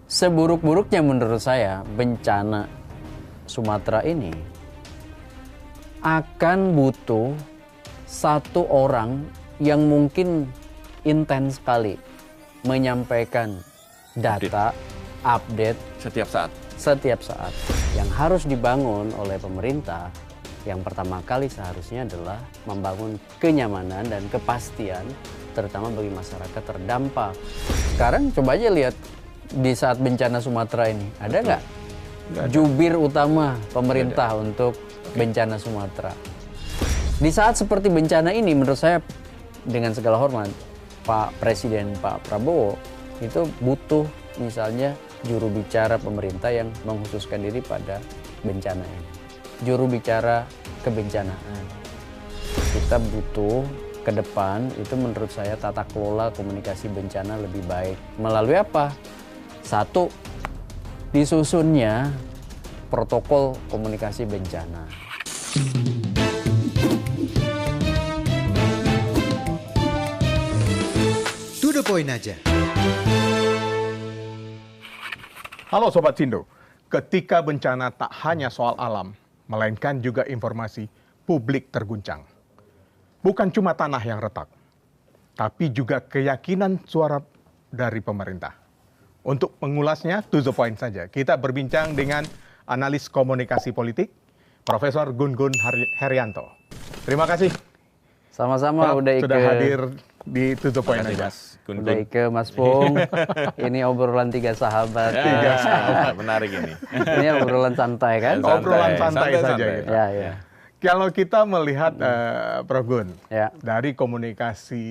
Seburuk-buruknya menurut saya bencana Sumatera ini akan butuh satu orang yang mungkin intens sekali menyampaikan data, update Setiap saat. setiap saat. Yang harus dibangun oleh pemerintah yang pertama kali seharusnya adalah membangun kenyamanan dan kepastian terutama bagi masyarakat terdampak. Sekarang coba aja lihat di saat bencana Sumatera ini, ada nggak jubir utama pemerintah untuk bencana Sumatera? Di saat seperti bencana ini menurut saya dengan segala hormat Pak Presiden Pak Prabowo itu butuh misalnya juru bicara pemerintah yang mengkhususkan diri pada bencana ini. Juru bicara kebencanaan. Kita butuh ke depan itu menurut saya tata kelola komunikasi bencana lebih baik. Melalui apa? Satu, disusunnya protokol komunikasi bencana. To the point aja. Halo Sobat Sindo, ketika bencana tak hanya soal alam, melainkan juga informasi, publik terguncang. Bukan cuma tanah yang retak, tapi juga keyakinan suara dari pemerintah. Untuk mengulasnya, to the point saja, kita berbincang dengan analis komunikasi politik, Profesor Gun-Gun Herianto. Terima kasih. Sama-sama Pak, sudah hadir di To the Point aja. Udah Ike, Mas Pung. Ini obrolan tiga sahabat. Tiga sahabat. Menarik ini. Ini obrolan santai kan? Obrolan santai saja santai. gitu. Ya, ya. Kalau kita melihat Prof. Gun, Ya. dari komunikasi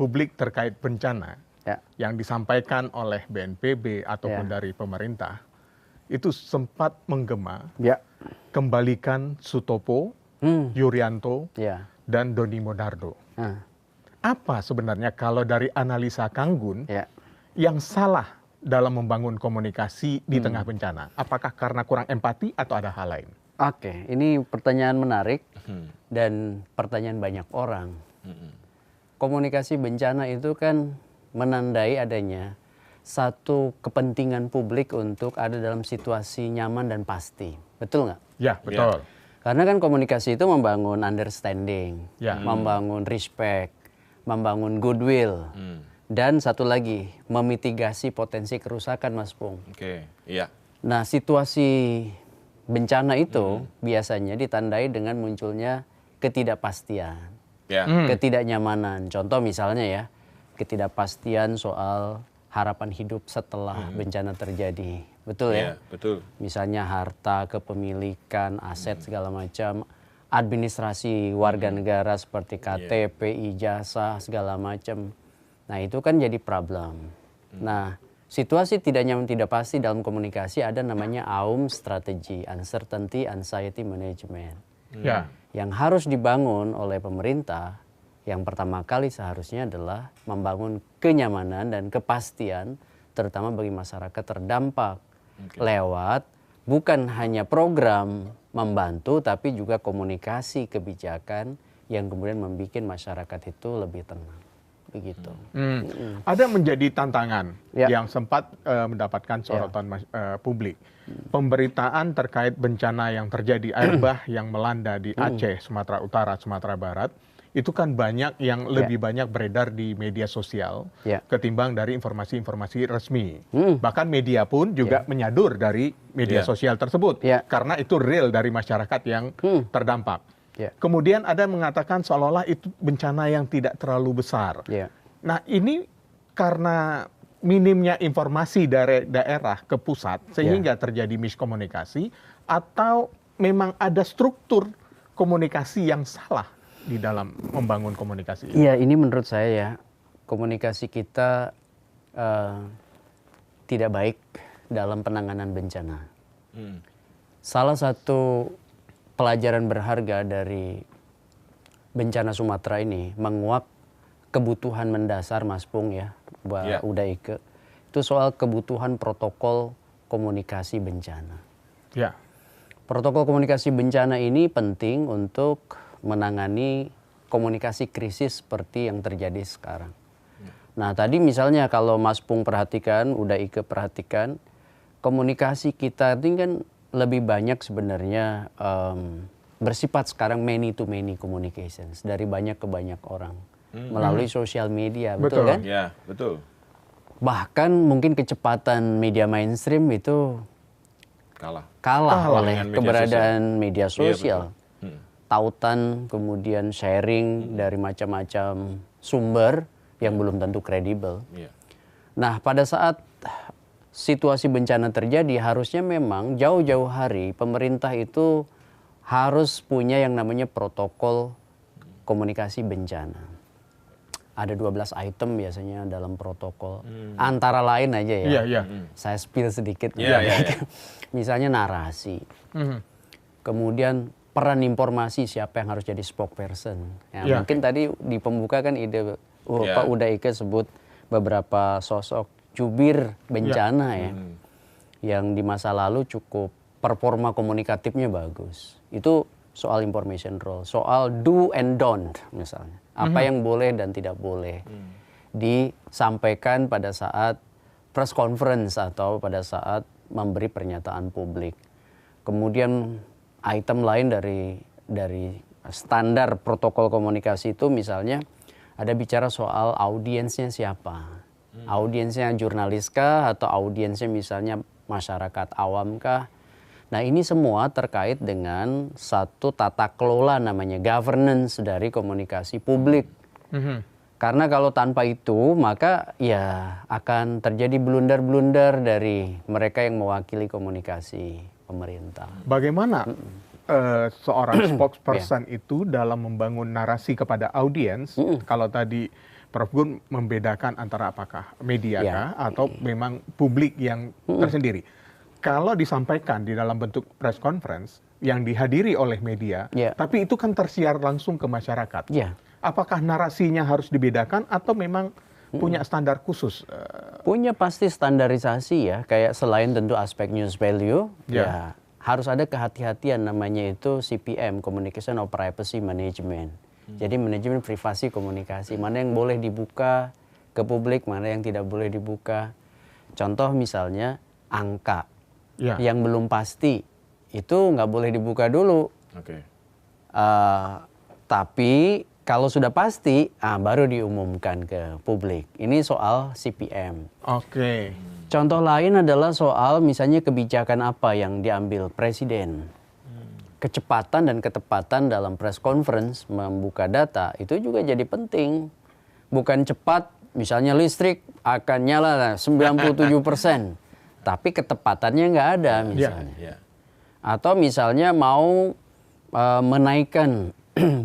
publik terkait bencana Ya. yang disampaikan oleh BNPB ataupun Ya. dari pemerintah, itu sempat menggema Ya. kembalikan Sutopo, Yuryanto, Ya. dan Doni Monardo. Nah, Apa sebenarnya kalau dari analisa Kang Gun ya. yang salah dalam membangun komunikasi di tengah bencana? Apakah karena kurang empati atau ada hal lain? Oke, ini pertanyaan menarik dan pertanyaan banyak orang. Komunikasi bencana itu kan menandai adanya satu kepentingan publik untuk ada dalam situasi nyaman dan pasti. Betul nggak? Ya, betul. Karena kan komunikasi itu membangun understanding, Ya. membangun respect, membangun goodwill, dan satu lagi memitigasi potensi kerusakan, Mas Pung. Oke, iya. Nah, situasi bencana itu biasanya ditandai dengan munculnya ketidakpastian, Ya. ketidaknyamanan. Contoh misalnya ya, ketidakpastian soal harapan hidup setelah bencana terjadi. Betul ya? Iya, betul. Misalnya harta, kepemilikan, aset segala macam, administrasi warga negara seperti KTP, ijazah segala macam. Nah, itu kan jadi problem. Nah, situasi tidak nyaman tidak pasti dalam komunikasi ada namanya AUM strategi, uncertainty anxiety management. Ya. Yang harus dibangun oleh pemerintah yang pertama kali seharusnya adalah membangun kenyamanan dan kepastian terutama bagi masyarakat terdampak lewat bukan hanya program membantu tapi juga komunikasi kebijakan yang kemudian membuat masyarakat itu lebih tenang. Begitu. Ada menjadi tantangan Ya. yang sempat mendapatkan sorotan publik. Pemberitaan terkait bencana yang terjadi air bah yang melanda di Aceh, Sumatera Utara, Sumatera Barat, itu kan banyak yang lebih banyak beredar di media sosial Ya. ketimbang dari informasi-informasi resmi. Bahkan media pun juga menyadur dari media Ya. sosial tersebut Ya. karena itu real dari masyarakat yang terdampak. Ya. Kemudian ada mengatakan seolah-olah itu bencana yang tidak terlalu besar. Ya. Nah, ini karena minimnya informasi dari daerah ke pusat sehingga terjadi miskomunikasi atau memang ada struktur komunikasi yang salah di dalam membangun komunikasi ini. Iya, ini menurut saya ya komunikasi kita tidak baik dalam penanganan bencana. Salah satu pelajaran berharga dari bencana Sumatera ini menguak kebutuhan mendasar Mas Pung ya, Mbak Uda Ike. Itu soal kebutuhan protokol komunikasi bencana. Ya. Protokol komunikasi bencana ini penting untuk menangani komunikasi krisis seperti yang terjadi sekarang. Nah tadi misalnya kalau Mas Pung perhatikan, udah Ike perhatikan, komunikasi kita ini kan lebih banyak sebenarnya bersifat sekarang many to many communications, dari banyak ke banyak orang melalui sosial media, betul kan? Ya, betul. Bahkan mungkin kecepatan media mainstream itu kalah oleh dengan media keberadaan media Iya, sosial. betul. Tautan, kemudian sharing dari macam-macam sumber yang belum tentu kredibel. Iya. Nah, pada saat situasi bencana terjadi, harusnya memang jauh-jauh hari pemerintah itu harus punya yang namanya protokol komunikasi bencana. Ada 12 item biasanya dalam protokol. Antara lain aja ya. Iya, iya. Saya spill sedikit. Iya, iya, iya. Misalnya narasi. Kemudian peran informasi, siapa yang harus jadi spokesperson. Ya, Iya. mungkin tadi di pembuka kan ide Pak Uda Ike sebut beberapa sosok jubir bencana ya. Yang di masa lalu cukup performa komunikatifnya bagus. Itu soal information role, soal do and don't misalnya. Apa yang boleh dan tidak boleh disampaikan pada saat press conference atau pada saat memberi pernyataan publik. Kemudian item lain dari standar protokol komunikasi itu misalnya ada bicara soal audiensnya siapa. Audiensnya jurnalis kah atau audiensnya misalnya masyarakat awam kah. Nah ini semua terkait dengan satu tata kelola namanya governance dari komunikasi publik. Karena kalau tanpa itu maka ya akan terjadi blunder-blunder dari mereka yang mewakili komunikasi pemerintah. Bagaimana seorang spokesperson itu dalam membangun narasi kepada audiens? Kalau tadi Prof. Gun membedakan antara apakah media kah atau memang publik yang tersendiri. Kalau disampaikan di dalam bentuk press conference yang dihadiri oleh media, tapi itu kan tersiar langsung ke masyarakat. Apakah narasinya harus dibedakan atau memang punya standar khusus? Punya pasti standarisasi ya, kayak selain tentu aspek news value, ya harus ada kehati-hatian namanya itu CPM, Communication of Privacy Management. Jadi manajemen privasi komunikasi, mana yang boleh dibuka ke publik, mana yang tidak boleh dibuka. Contoh misalnya angka yang belum pasti, itu nggak boleh dibuka dulu. Tapi kalau sudah pasti, baru diumumkan ke publik. Ini soal CPM. Contoh lain adalah soal misalnya kebijakan apa yang diambil presiden. Kecepatan dan ketepatan dalam press conference membuka data itu juga jadi penting. Bukan cepat, misalnya listrik akan nyala 97%, tapi ketepatannya nggak ada misalnya. Atau misalnya mau menaikkan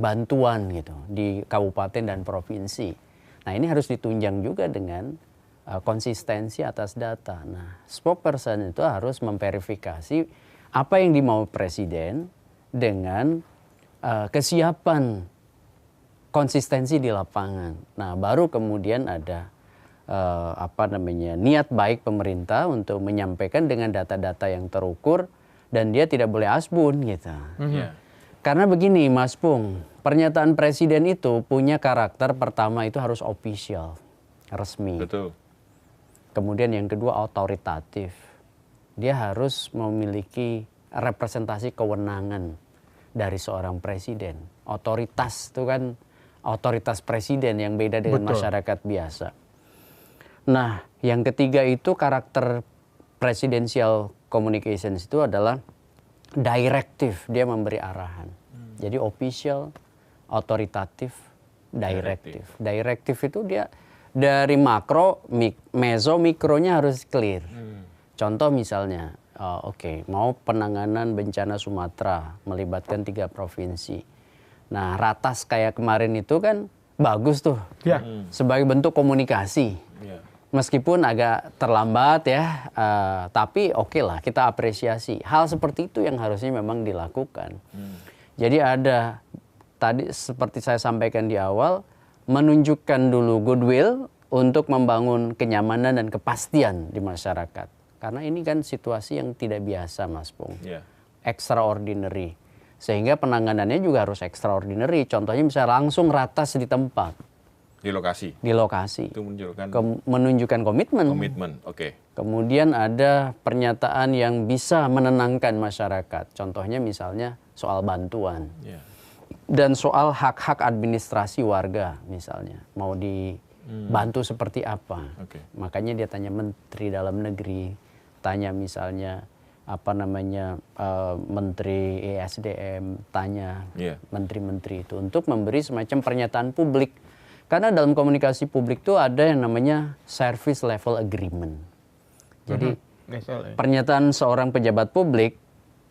bantuan gitu di kabupaten dan provinsi. Nah ini harus ditunjang juga dengan konsistensi atas data. Nah spokesperson itu harus memverifikasi apa yang dimau presiden dengan kesiapan konsistensi di lapangan. Nah baru kemudian ada niat baik pemerintah untuk menyampaikan dengan data-data yang terukur dan dia tidak boleh asbun gitu. Karena begini Mas Pung, pernyataan presiden itu punya karakter pertama itu harus official, resmi. Betul. Kemudian yang kedua autoritatif. Dia harus memiliki representasi kewenangan dari seorang presiden. Otoritas itu kan otoritas presiden yang beda dengan masyarakat biasa. Nah, yang ketiga itu karakter presidential communications itu adalah direktif, dia memberi arahan. Jadi official, otoritatif, direktif. Direktif itu dia dari makro, meso, mikronya harus clear. Contoh misalnya, mau penanganan bencana Sumatera melibatkan 3 provinsi. Nah, ratas kayak kemarin itu kan bagus tuh, sebagai bentuk komunikasi. Meskipun agak terlambat ya, tapi oke lah kita apresiasi. Hal seperti itu yang harusnya memang dilakukan. Jadi ada, tadi seperti saya sampaikan di awal, menunjukkan dulu goodwill untuk membangun kenyamanan dan kepastian di masyarakat. Karena ini kan situasi yang tidak biasa Mas Pung. Extraordinary. Sehingga penanganannya juga harus extraordinary. Contohnya bisa langsung ratas di tempat. Di lokasi. di lokasi. Itu menunjukkan Menunjukkan komitmen. komitmen. Oke. Kemudian ada pernyataan yang bisa menenangkan masyarakat. Contohnya misalnya soal bantuan. Ya. Dan soal hak-hak administrasi warga misalnya. Mau dibantu seperti apa. Oke. Makanya dia tanya Menteri Dalam Negeri. Tanya misalnya Menteri ESDM. Tanya Iya. menteri-menteri itu. Untuk memberi semacam pernyataan publik. Karena dalam komunikasi publik itu ada yang namanya service level agreement. Jadi pernyataan seorang pejabat publik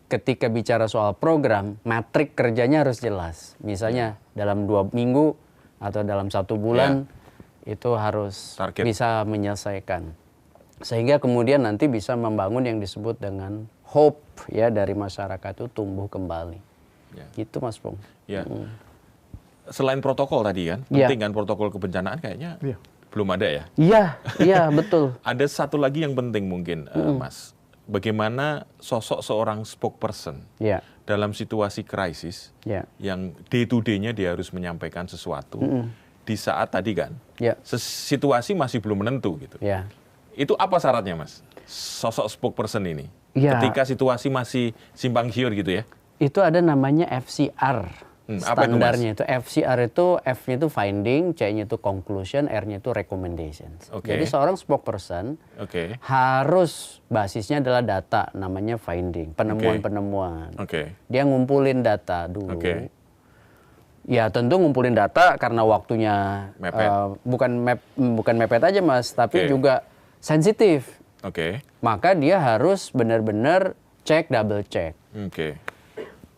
ketika bicara soal program, matrik kerjanya harus jelas. Misalnya dalam 2 minggu atau dalam 1 bulan itu harus Target. bisa menyelesaikan. Sehingga kemudian nanti bisa membangun yang disebut dengan hope ya dari masyarakat itu tumbuh kembali. Ya. Gitu Mas Pung. Ya. Selain protokol tadi kan, Ya. penting kan protokol kebencanaan kayaknya belum ada ya. Iya betul. Ada satu lagi yang penting mungkin, Mas. Bagaimana sosok seorang spokesperson Ya, dalam situasi krisis ya, yang day to day-nya dia harus menyampaikan sesuatu di saat tadi kan ya, situasi masih belum menentu gitu. ya. Itu apa syaratnya, Mas? Sosok spokesperson ini. Ya. Ketika situasi masih simpang siur gitu ya. Itu ada namanya FCR. Apa itu, Standarnya itu FCR itu F-nya itu finding, C-nya itu conclusion, R-nya itu recommendations. Oke. Jadi seorang spokesperson Oke. harus basisnya adalah data, namanya finding, penemuan-penemuan. Oke. Dia ngumpulin data dulu. Oke. Ya tentu ngumpulin data karena waktunya Mepet. bukan mepet aja Mas, tapi Oke. juga sensitif. Oke. Maka dia harus benar-benar cek, double check. Oke.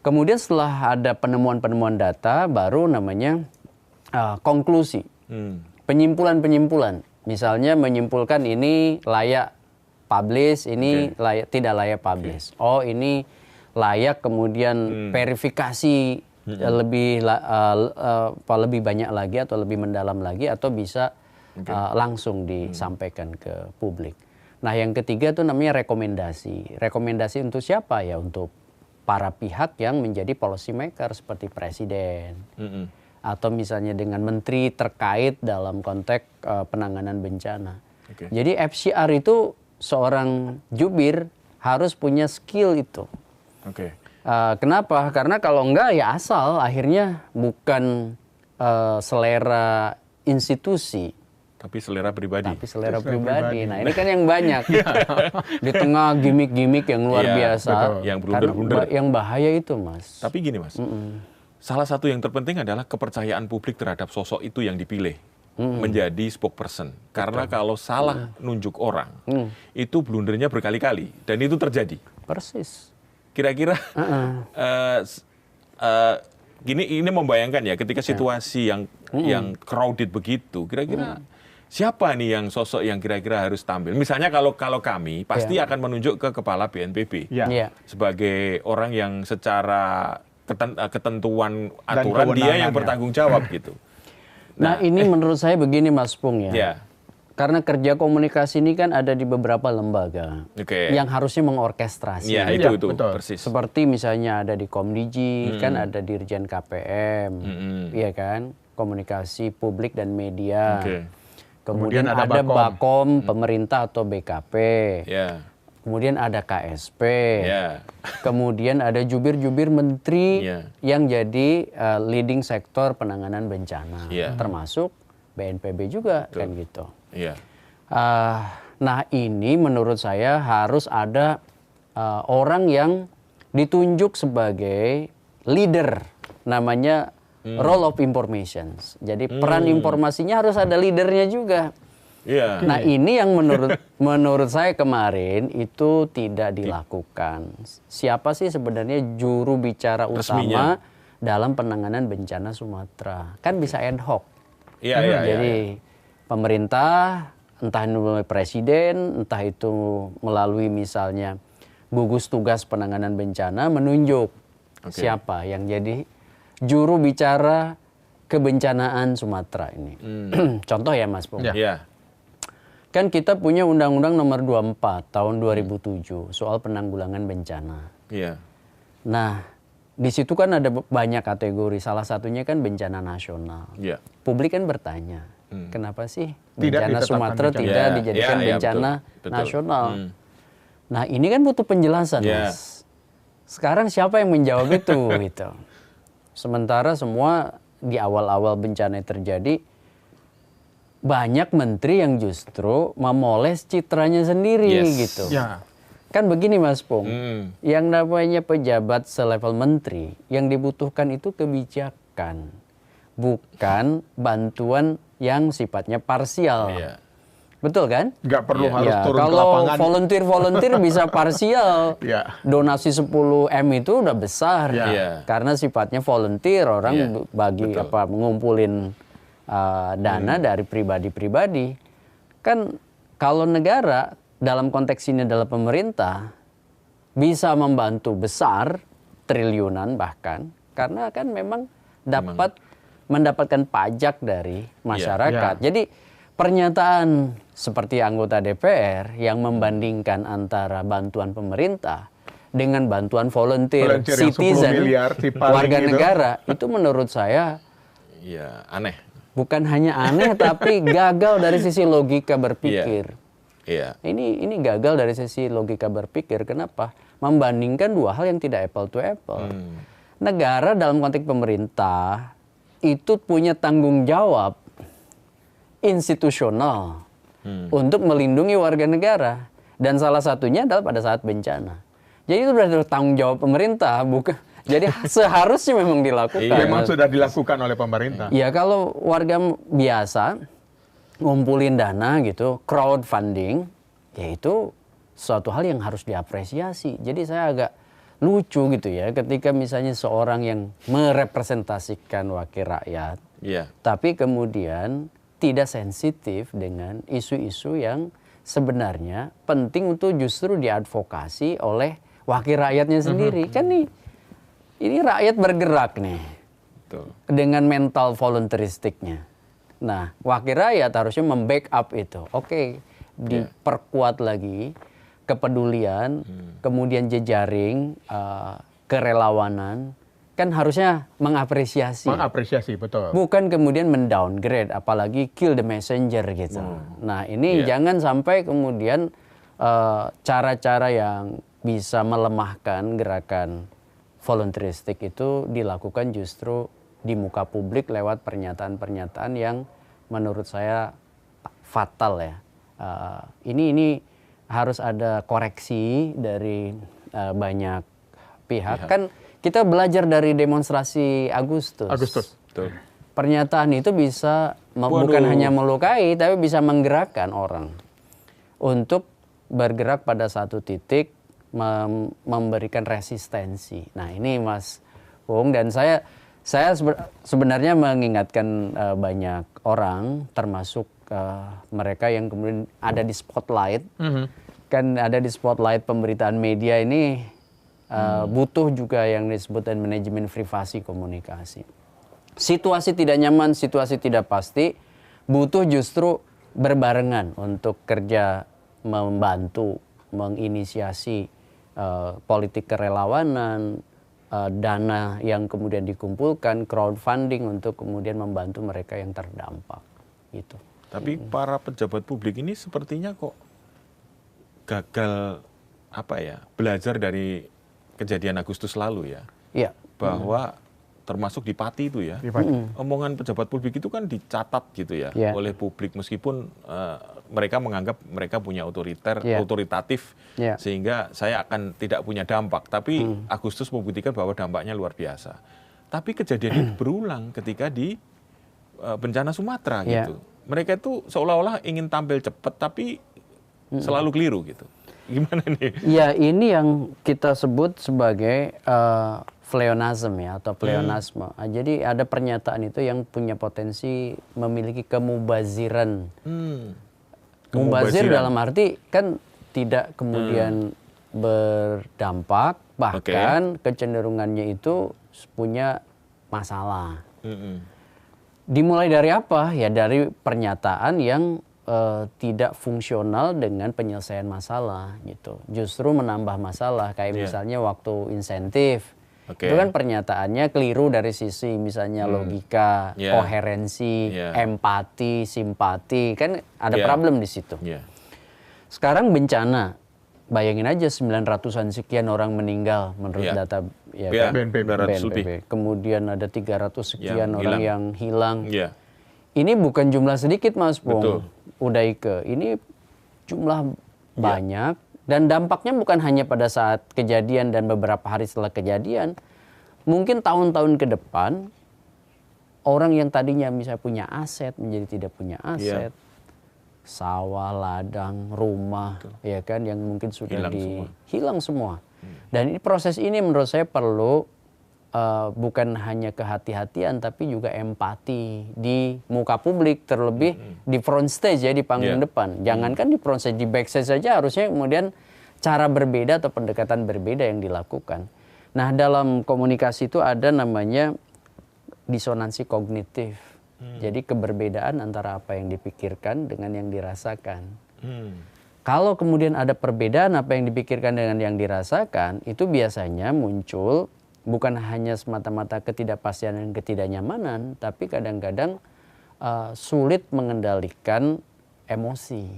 Kemudian setelah ada penemuan-penemuan data, baru namanya konklusi, penyimpulan-penyimpulan. Misalnya menyimpulkan ini layak publish, ini tidak layak publish. Oh ini layak kemudian verifikasi lebih banyak lagi atau lebih mendalam lagi atau bisa langsung disampaikan ke publik. Nah yang ketiga itu namanya rekomendasi. Rekomendasi untuk siapa ya? Untuk para pihak yang menjadi policy maker seperti presiden atau misalnya dengan menteri terkait dalam konteks penanganan bencana. Oke. Jadi FCR itu seorang jubir harus punya skill itu. Oke. Kenapa? Karena kalau enggak ya asal akhirnya bukan selera institusi. Tapi selera pribadi. Tapi selera pribadi. Nah ini kan yang banyak. Di tengah gimmick-gimmick yang luar Iya, biasa. betul. Yang blunder-blunder. Karena yang bahaya itu Mas. Tapi gini Mas, salah satu yang terpenting adalah kepercayaan publik terhadap sosok itu yang dipilih menjadi spokesperson. Karena kalau salah nunjuk orang, itu blundernya berkali-kali. Dan itu terjadi. Persis. Kira-kira ini membayangkan ya ketika situasi yang crowded begitu, kira-kira siapa nih yang sosok yang kira-kira harus tampil? Misalnya kalau kami pasti akan menunjuk ke kepala BNPB Iya. sebagai orang yang secara ketentuan Dan aturan dia yang kewenangannya. bertanggung jawab gitu. Nah ini menurut saya begini Mas Pung ya. Ya, Karena kerja komunikasi ini kan ada di beberapa lembaga oke. yang harusnya mengorkestrasi. Ya Iya, itu betul. persis. Seperti misalnya ada di Komdiji, kan ada Dirjen KPM, iya kan, komunikasi publik dan media. Oke. Kemudian Kemudian ada ada Bakom. Bakom, pemerintah atau BKP. Ya, Kemudian ada KSP. ya, Kemudian ada jubir-jubir menteri Iya. yang jadi leading sektor penanganan bencana, Iya. termasuk BNPB juga kan gitu. ya. Nah ini menurut saya harus ada orang yang ditunjuk sebagai leader, namanya role of information. Jadi peran informasinya harus ada leadernya juga. Iya. Nah ini yang menurut saya kemarin itu tidak dilakukan. Siapa sih sebenarnya juru bicara utama Resminya. dalam penanganan bencana Sumatera? Kan bisa ad hoc. Iya, iya, Jadi iya. pemerintah, entah itu melalui presiden, entah itu melalui misalnya gugus tugas penanganan bencana, menunjuk siapa yang jadi juru bicara kebencanaan Sumatera ini. Contoh ya Mas Pung. Ya. Iya. Kan kita punya Undang-Undang Nomor 24 tahun 2007 soal penanggulangan bencana. Iya. Nah, di situ kan ada banyak kategori. Salah satunya kan bencana nasional. Iya. Publik kan bertanya, Kenapa sih Tidak bencana ditetapkan Sumatera bencana. tidak Ya, dijadikan ya, bencana betul. nasional? Nah, ini kan butuh penjelasan, Ya. Mas. Sekarang siapa yang menjawab itu gitu. Sementara semua di awal-awal bencana terjadi banyak menteri yang justru memoles citranya sendiri Yes. gitu. Ya. Kan begini Mas Pung, yang namanya pejabat selevel menteri, yang dibutuhkan itu kebijakan, bukan bantuan yang sifatnya parsial. Iya. Betul kan? Nggak perlu Iya. harus Ya, turun ke kalau lapangan. volunteer bisa parsial. Ya. Donasi 10M itu udah besar. Ya. Iya. Karena sifatnya volunteer, orang Iya. bagi Betul. ngumpulin dana dari pribadi-pribadi. Kan kalau negara dalam konteks ini adalah pemerintah bisa membantu besar, triliunan bahkan, karena kan memang mendapatkan pajak dari masyarakat. Iya. Jadi pernyataan seperti anggota DPR yang membandingkan antara bantuan pemerintah dengan bantuan volunteer Volunteer yang 10 citizen, miliar, tipaling warga gitu. negara, itu menurut saya Iya, aneh. bukan hanya aneh tapi gagal dari sisi logika berpikir. Iya. Ini gagal dari sisi logika berpikir. Kenapa? Membandingkan dua hal yang tidak apple to apple. Negara dalam konteks pemerintah itu punya tanggung jawab institusional untuk melindungi warga negara. Dan salah satunya adalah pada saat bencana. Jadi itu berarti tanggung jawab pemerintah, bukan. Jadi seharusnya memang dilakukan. Memang sudah dilakukan oleh pemerintah. Ya kalau warga biasa ngumpulin dana gitu, crowdfunding, ya itu suatu hal yang harus diapresiasi. Jadi saya agak lucu gitu ya ketika misalnya seorang yang merepresentasikan wakil rakyat, Iya. tapi kemudian tidak sensitif dengan isu-isu yang sebenarnya penting untuk justru diadvokasi oleh wakil rakyatnya sendiri. Kan nih, ini rakyat bergerak nih Betul. dengan mental volunteeristiknya. Nah, wakil rakyat harusnya membackup itu. Oke, diperkuat lagi kepedulian, kemudian jejaring, kerelawanan, kan harusnya mengapresiasi. Mengapresiasi, betul. Bukan kemudian mendowngrade, apalagi kill the messenger gitu. Nah, ini jangan sampai kemudian cara-cara yang bisa melemahkan gerakan volunteeristik itu dilakukan justru di muka publik lewat pernyataan-pernyataan yang menurut saya fatal ya. Ini harus ada koreksi dari banyak pihak. Kan kita belajar dari demonstrasi Agustus. Betul. Pernyataan itu bisa bukan hanya melukai, tapi bisa menggerakkan orang untuk bergerak pada satu titik, memberikan resistensi. Nah ini Mas Bung, dan saya sebenarnya mengingatkan banyak orang, termasuk mereka yang kemudian ada di spotlight. Kan ada di spotlight pemberitaan media ini butuh juga yang disebut manajemen privasi komunikasi. Situasi tidak nyaman, situasi tidak pasti, butuh justru berbarengan untuk kerja membantu, menginisiasi politik kerelawanan, dana yang kemudian dikumpulkan, crowdfunding untuk kemudian membantu mereka yang terdampak. Gitu. Tapi para pejabat publik ini sepertinya kok gagal belajar dari kejadian Agustus lalu ya. Iya. Bahwa termasuk di Pati itu ya. Omongan pejabat publik itu kan dicatat gitu ya oleh publik meskipun mereka menganggap mereka punya otoritatif sehingga saya akan tidak punya dampak. Tapi Agustus membuktikan bahwa dampaknya luar biasa. Tapi kejadian itu berulang ketika di bencana Sumatera gitu. Mereka itu seolah-olah ingin tampil cepat tapi selalu keliru gitu. Gimana nih? Ya ini yang kita sebut sebagai pleonasm ya atau pleonasme. Jadi ada pernyataan itu yang punya potensi memiliki kemubaziran. Mubazir dalam arti kan tidak kemudian berdampak, bahkan kecenderungannya itu punya masalah. Dimulai dari apa? Ya dari pernyataan yang tidak fungsional dengan penyelesaian masalah gitu. Justru menambah masalah kayak misalnya waktu insentif Oke. Itu kan pernyataannya keliru dari sisi misalnya logika, Yeah. koherensi, Yeah. empati, simpati, kan ada Yeah. problem di situ. Ya. Sekarang bencana, bayangin aja 900-an sekian orang meninggal menurut Yeah. data ya Yeah. kan? BNPB. 900 lebih. Kemudian ada 300 sekian Yang orang hilang. yang hilang. Ya. Ini bukan jumlah sedikit Mas Betul. Pung, Udaike. Ini jumlah banyak dan dampaknya bukan hanya pada saat kejadian dan beberapa hari setelah kejadian. Mungkin tahun-tahun ke depan orang yang tadinya misalnya punya aset menjadi tidak punya aset. Sawah, ladang, rumah, ya kan yang mungkin sudah hilang semua. Dan ini proses ini menurut saya perlu bukan hanya kehati-hatian tapi juga empati di muka publik, terlebih di front stage ya, di panggung depan. Jangankan di front stage, di backstage saja harusnya kemudian cara berbeda atau pendekatan berbeda yang dilakukan. Nah, dalam komunikasi itu ada namanya disonansi kognitif. Jadi keberbedaan antara apa yang dipikirkan dengan yang dirasakan. Kalau kemudian ada perbedaan apa yang dipikirkan dengan yang dirasakan, itu biasanya muncul bukan hanya semata-mata ketidakpastian dan ketidaknyamanan, tapi kadang-kadang sulit mengendalikan emosi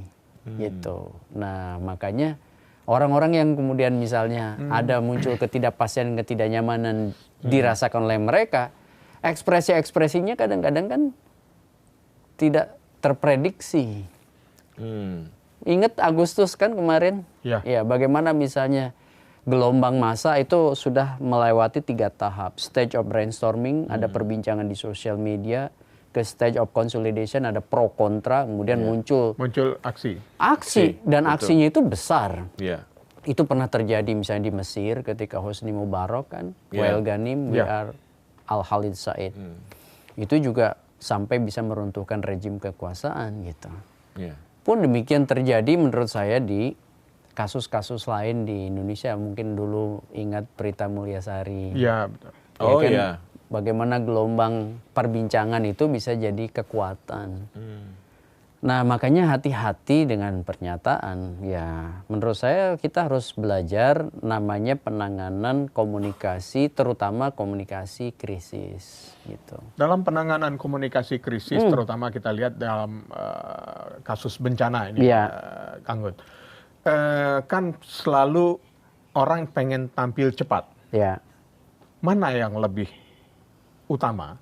gitu. Nah, makanya orang-orang yang kemudian misalnya ada muncul ketidakpastian dan ketidaknyamanan dirasakan oleh mereka, ekspresi-ekspresinya kadang-kadang kan tidak terprediksi. Ingat Agustus kan kemarin? Ya, bagaimana misalnya gelombang massa itu sudah melewati 3 tahap. Stage of brainstorming, ada perbincangan di sosial media. Ke stage of consolidation, ada pro kontra. Kemudian muncul aksi. Dan aksinya itu besar. Ya. Itu pernah terjadi misalnya di Mesir ketika Hosni Mubarak kan. Wael Ghanim, we are Al-Khalid Said. Itu juga sampai bisa meruntuhkan rejim kekuasaan gitu. Pun demikian terjadi menurut saya di kasus-kasus lain di Indonesia. Mungkin dulu ingat Prita Mulyasari. Iya, betul. Bagaimana gelombang perbincangan itu bisa jadi kekuatan. Nah, makanya hati-hati dengan pernyataan. Ya, menurut saya kita harus belajar namanya penanganan komunikasi, terutama komunikasi krisis gitu. Dalam penanganan komunikasi krisis, terutama kita lihat dalam kasus bencana ini, Kang Gut. Kan selalu orang pengen tampil cepat. Ya. Mana yang lebih utama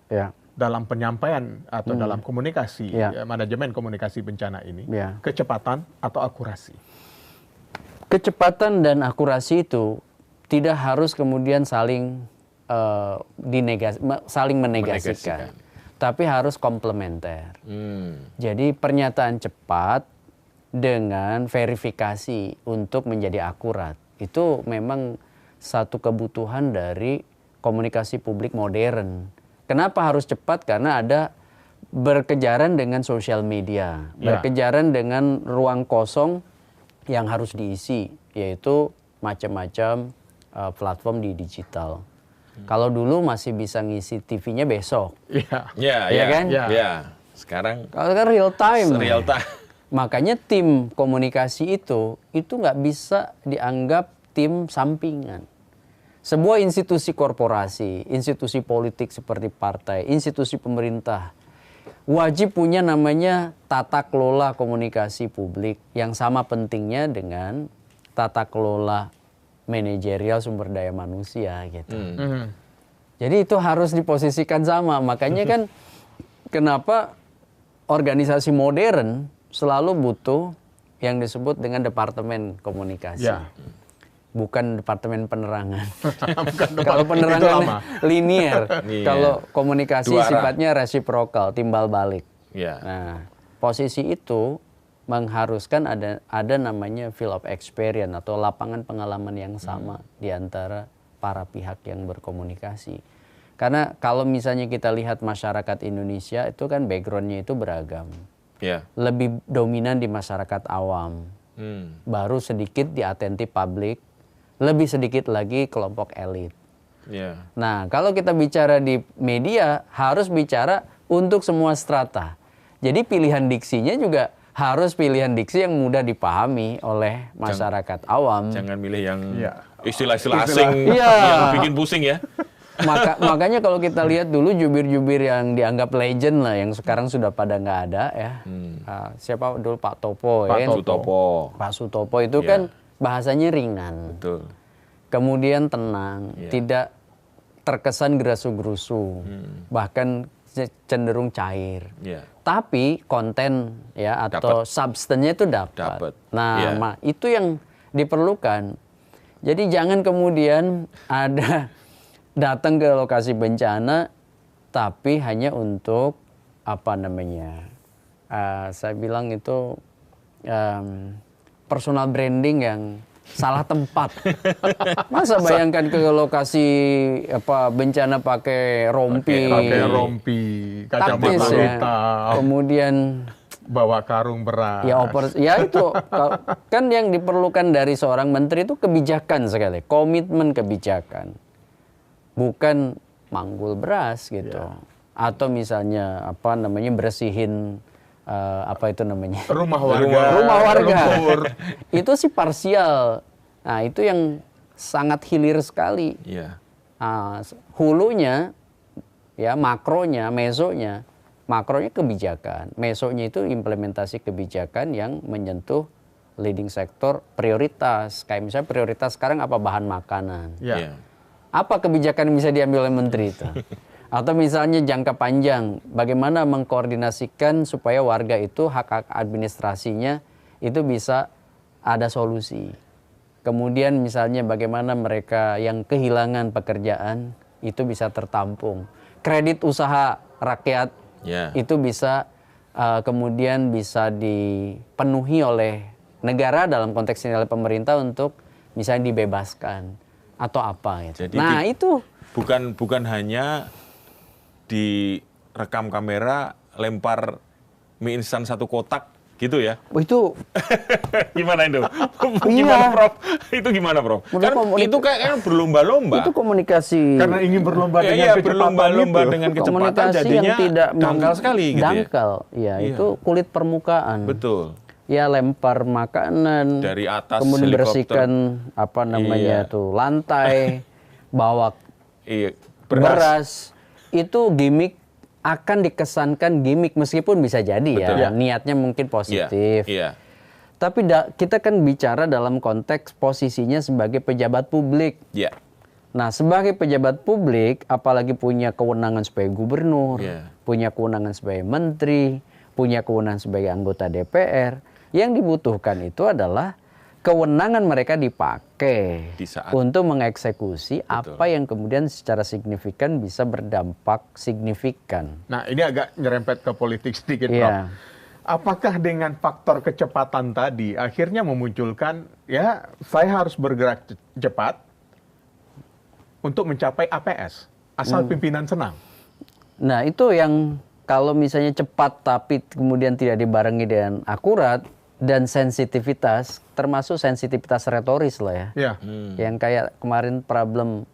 dalam penyampaian atau dalam komunikasi, manajemen komunikasi bencana ini, kecepatan atau akurasi? Kecepatan dan akurasi itu tidak harus kemudian saling menegasikan, tapi harus komplementer. Jadi pernyataan cepat dengan verifikasi untuk menjadi akurat itu memang satu kebutuhan dari komunikasi publik modern. Kenapa harus cepat? Karena ada berkejaran dengan sosial media, berkejaran dengan ruang kosong yang harus diisi, yaitu macam-macam platform di digital. Kalau dulu masih bisa ngisi TV-nya besok, ya kan? Sekarang kalau kan real time. Makanya tim komunikasi itu nggak bisa dianggap tim sampingan. Sebuah institusi korporasi, institusi politik seperti partai, institusi pemerintah, wajib punya namanya tata kelola komunikasi publik yang sama pentingnya dengan tata kelola manajerial sumber daya manusia gitu. Jadi itu harus diposisikan sama. Makanya kan kenapa organisasi modern selalu butuh yang disebut dengan departemen komunikasi. Bukan departemen penerangan. Kalau penerangan linier, kalau komunikasi sifatnya resiprokal, timbal balik. Nah, posisi itu mengharuskan ada namanya field of experience atau lapangan pengalaman yang sama di antara para pihak yang berkomunikasi. Karena kalau misalnya kita lihat masyarakat Indonesia itu kan backgroundnya itu beragam. Lebih dominan di masyarakat awam, baru sedikit di attentive public, lebih sedikit lagi kelompok elit. Nah, kalau kita bicara di media, harus bicara untuk semua strata. Jadi pilihan diksinya juga harus pilihan diksi yang mudah dipahami oleh masyarakat awam. Jangan milih yang Iya. istilah-istilah asing Iya. yang bikin pusing ya. Makanya kalau kita lihat dulu jubir-jubir yang dianggap legend lah, yang sekarang sudah pada nggak ada ya. Siapa dulu Pak Topo Pak ya. Sutopo. Pak Sutopo itu Iya. kan bahasanya ringan. Betul. Kemudian tenang, Iya. tidak terkesan gerusu-gerusu, bahkan cenderung cair. Iya. Tapi konten ya atau substannya itu dapat. Dapat. Nah, Iya. itu yang diperlukan. Jadi jangan kemudian ada datang ke lokasi bencana, tapi hanya untuk apa namanya? Saya bilang itu personal branding yang salah tempat. Masa bayangkan ke lokasi bencana pakai rompi, Pakai rompi, taktis kacamata ya. hitam, Kemudian bawa karung beras. ya itu kan yang diperlukan dari seorang menteri itu kebijakan sekali, komitmen kebijakan, bukan manggul beras gitu, atau misalnya bersihin Rumah warga. Lumpur. Itu sih parsial. Nah itu yang sangat hilir sekali. Iya. Hulunya, ya makronya, mesonya. Makronya kebijakan, mesonya itu implementasi kebijakan yang menyentuh leading sektor prioritas. Kayak misalnya prioritas sekarang apa, bahan makanan. Ya. Iya. Apa kebijakan yang bisa diambil oleh menteri itu? Atau misalnya jangka panjang, bagaimana mengkoordinasikan supaya warga itu hak-hak administrasinya itu bisa ada solusi. Kemudian misalnya bagaimana mereka yang kehilangan pekerjaan itu bisa tertampung. Kredit usaha rakyat Ya. itu bisa kemudian bisa dipenuhi oleh negara, dalam konteks ini oleh pemerintah, untuk misalnya dibebaskan atau apa gitu. Jadi Nah itu bukan hanya direkam kamera, lempar mie instan 1 kotak gitu ya. itu Gimana itu? Iya. Gimana Prof? Itu gimana Prof? Menurut Kan komunik- itu kayaknya berlomba-lomba. itu komunikasi Karena ingin berlomba Ya, dengan iya, kecepatan berlomba-lomba itu. dengan kecepatan komunikasi jadinya yang tidak dangkal sekali gitu ya. dangkal ya, Iya. itu kulit permukaan. Betul. Ya lempar makanan Dari atas kemudian helikopter. bersihkan Iya. lantai, bawa Iya, beras. Itu gimmick, akan dikesankan gimmick meskipun bisa jadi Betul. ya niatnya mungkin Iya. positif. Iya. Tapi kita kan bicara dalam konteks posisinya sebagai pejabat publik. Iya. Nah, sebagai pejabat publik, apalagi punya kewenangan sebagai gubernur, Iya. punya kewenangan sebagai menteri, punya kewenangan sebagai anggota DPR, yang dibutuhkan itu adalah kewenangan mereka dipakai Di saat- untuk mengeksekusi Betul. apa yang kemudian secara signifikan bisa berdampak signifikan. Nah, ini agak nyerempet ke politik sedikit, Prof. Iya. Apakah dengan faktor kecepatan tadi akhirnya memunculkan, ya saya harus bergerak cepat untuk mencapai APS, asal pimpinan senang? Nah, itu yang kalau misalnya cepat tapi kemudian tidak dibarengi dengan akurat dan sensitivitas, termasuk sensitivitas retoris lah ya. Ya. Yang kayak kemarin problem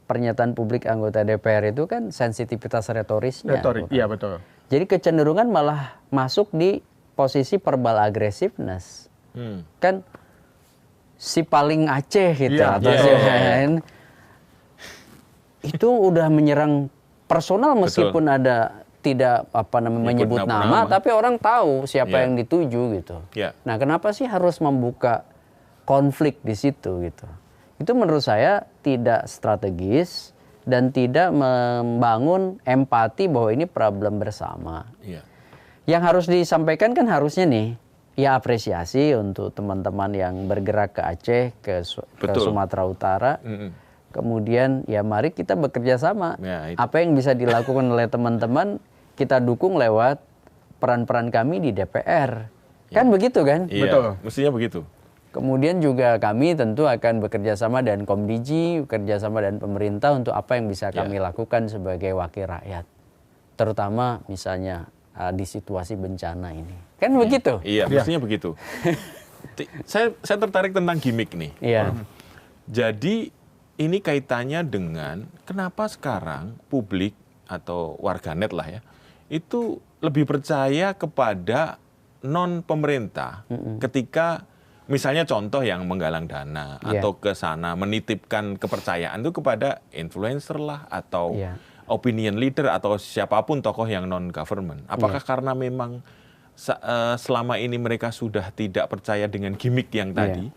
pernyataan publik anggota DPR itu kan sensitivitas retorisnya. Retorik, iya betul. Jadi kecenderungan malah masuk di posisi verbal aggressiveness. Kan si paling Aceh gitu Iya, atau iya, si iya. itu udah menyerang personal meskipun ada tidak menyebut nama, tapi orang tahu siapa Iya. yang dituju gitu. Iya. Nah, kenapa sih harus membuka konflik di situ gitu? Itu menurut saya tidak strategis dan tidak membangun empati bahwa ini problem bersama. Iya. Yang harus disampaikan kan harusnya nih, ya apresiasi untuk teman-teman yang bergerak ke Aceh, ke Betul. Sumatera Utara. Kemudian ya mari kita bekerja sama. Ya, itu. Apa yang bisa dilakukan oleh teman-teman kita dukung lewat peran-peran kami di DPR. Kan begitu kan? Iya. Betul. Mestinya begitu. Kemudian juga kami tentu akan bekerja sama dengan Komdiji, bekerja sama dengan pemerintah untuk apa yang bisa kami lakukan sebagai wakil rakyat. Terutama misalnya di situasi bencana ini. Kan begitu? Iya, mestinya begitu. Saya tertarik tentang gimmick nih. Iya. Jadi ini kaitannya dengan kenapa sekarang publik atau warganet lah ya, itu lebih percaya kepada non pemerintah ketika misalnya contoh yang menggalang dana atau ke sana menitipkan kepercayaan itu kepada influencer lah atau opinion leader atau siapapun tokoh yang non government. Apakah karena memang selama ini mereka sudah tidak percaya dengan gimmick yang tadi?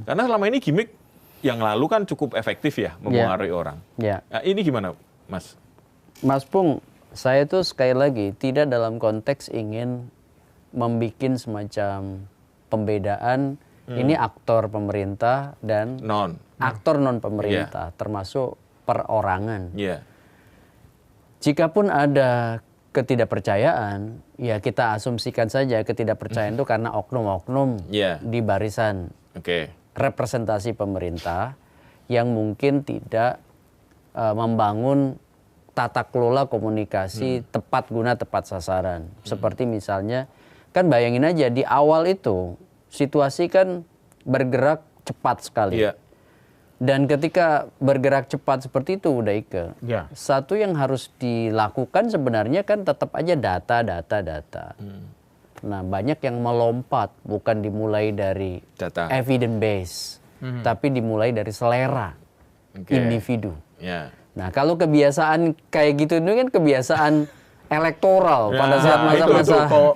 Karena selama ini gimmick yang lalu kan cukup efektif ya mempengaruhi orang. Nah, ini gimana, Mas? Mas Pung, saya tuh sekali lagi tidak dalam konteks ingin membuat semacam pembedaan ini aktor pemerintah dan aktor non pemerintah, termasuk perorangan. Jikapun ada ketidakpercayaan, ya kita asumsikan saja ketidakpercayaan itu karena oknum-oknum di barisan representasi pemerintah yang mungkin tidak membangun tata kelola komunikasi tepat guna tepat sasaran. Seperti misalnya, kan bayangin aja di awal itu situasi kan bergerak cepat sekali. Dan ketika bergerak cepat seperti itu, udah satu yang harus dilakukan sebenarnya kan tetap aja data. Nah, banyak yang melompat, bukan dimulai dari data evidence base, tapi dimulai dari selera individu. Nah, kalau kebiasaan kayak gitu itu kan kebiasaan elektoral pada saat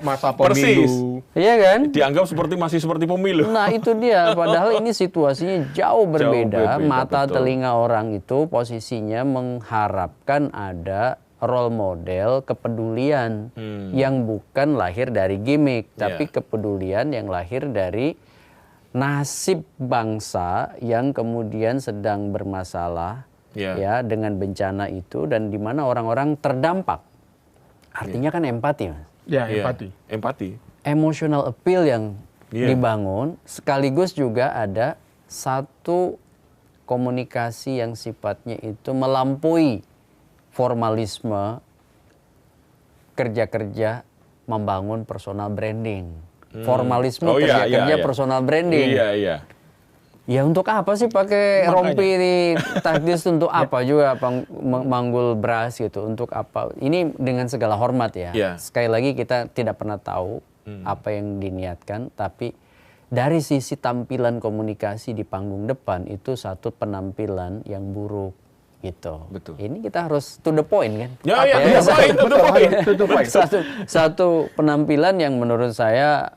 masa pemilu. Iya kan? Dianggap masih seperti pemilu. Nah, itu dia. Padahal ini situasinya jauh berbeda. Mata telinga orang itu posisinya mengharapkan ada role model kepedulian yang bukan lahir dari gimmick, tapi kepedulian yang lahir dari nasib bangsa yang kemudian sedang bermasalah ya dengan bencana itu, dan di mana orang-orang terdampak. Artinya kan empati, Mas. Empati. Emotional appeal yang dibangun, sekaligus juga ada satu komunikasi yang sifatnya itu melampaui formalisme, kerja-kerja membangun personal branding. Formalisme kerja-kerja personal branding. Ya untuk apa sih pakai rompi di takdis, untuk apa juga manggul beras gitu, untuk apa? Ini dengan segala hormat ya. Sekali lagi kita tidak pernah tahu apa yang diniatkan, tapi dari sisi tampilan komunikasi di panggung depan itu satu penampilan yang buruk gitu. Betul. Ini kita harus to the point kan? To the point. Satu penampilan yang menurut saya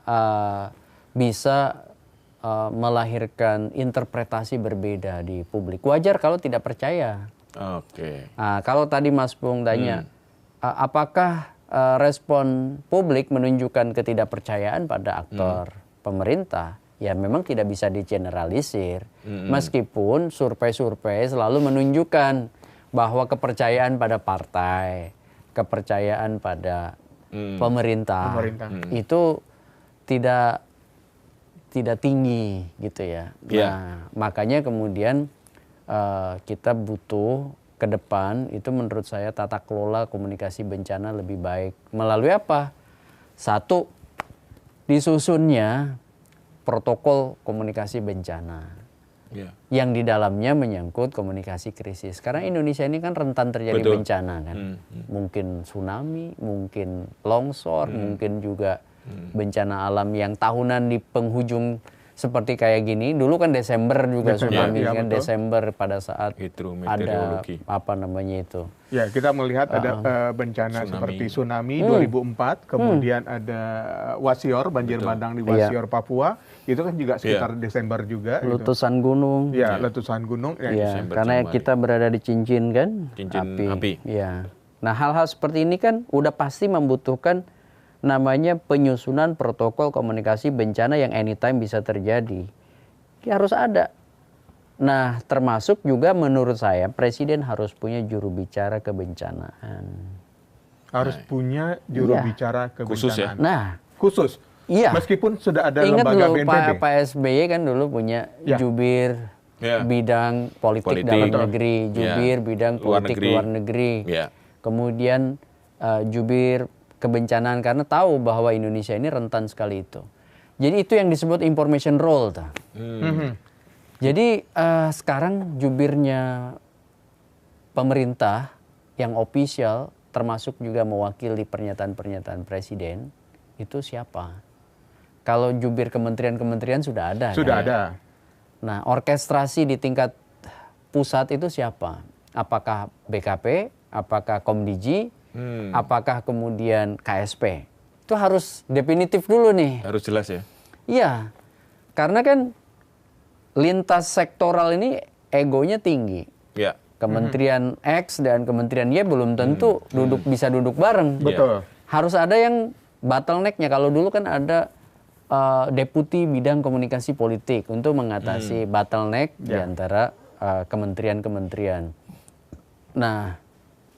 bisa melahirkan interpretasi berbeda di publik. Wajar kalau tidak percaya. Nah, kalau tadi Mas Pung tanya, apakah respon publik menunjukkan ketidakpercayaan pada aktor pemerintah? Ya memang tidak bisa digeneralisir. Meskipun survei-survei selalu menunjukkan bahwa kepercayaan pada partai, kepercayaan pada pemerintah. Itu tidak tinggi gitu ya. Nah, makanya kemudian kita butuh ke depan itu menurut saya tata kelola komunikasi bencana lebih baik. Melalui apa? Satu, disusunnya protokol komunikasi bencana. Yang di dalamnya menyangkut komunikasi krisis. Karena Indonesia ini kan rentan terjadi bencana kan. Mungkin tsunami, mungkin longsor, mungkin juga bencana alam yang tahunan di penghujung seperti kayak gini. Dulu kan Desember juga tsunami kan, Desember pada saat ada apa namanya itu. Ya, kita melihat ada bencana seperti tsunami 2004, kemudian ada Wasior, banjir bandang di Wasior, Papua. Itu kan juga sekitar Desember juga. Letusan gunung. Ya, letusan gunung. Karena kita berada di cincin kan, api. Ya. Nah, hal-hal seperti ini kan udah pasti membutuhkan namanya penyusunan protokol komunikasi bencana yang anytime bisa terjadi. Ya, harus ada. Nah, termasuk juga menurut saya Presiden harus punya juru bicara kebencanaan. Harus punya juru bicara kebencanaan. Khusus ya? Nah, khusus. Iya. Meskipun sudah ada ingat lembaga dulu, BNPB. Pak SBY kan dulu punya jubir bidang politik dalam negeri, jubir bidang politik luar negeri. Kemudian jubir kebencanaan, karena tahu bahwa Indonesia ini rentan sekali itu. Jadi itu yang disebut information role. Jadi sekarang jubirnya pemerintah yang official, termasuk juga mewakili pernyataan-pernyataan presiden, itu siapa? Kalau jubir kementerian-kementerian sudah ada. Sudah kan? ada. Nah, orkestrasi di tingkat pusat itu siapa? Apakah BKP? Apakah Komdiji? Apakah kemudian KSP? Itu harus definitif dulu nih. Harus jelas ya. Iya, karena kan lintas sektoral ini egonya tinggi. Ya. Kementerian X dan Kementerian Y belum tentu bisa duduk bareng. Betul. Harus ada yang bottleneck-nya. Kalau dulu kan ada deputi bidang komunikasi politik untuk mengatasi bottleneck di antara kementerian-kementerian. Nah,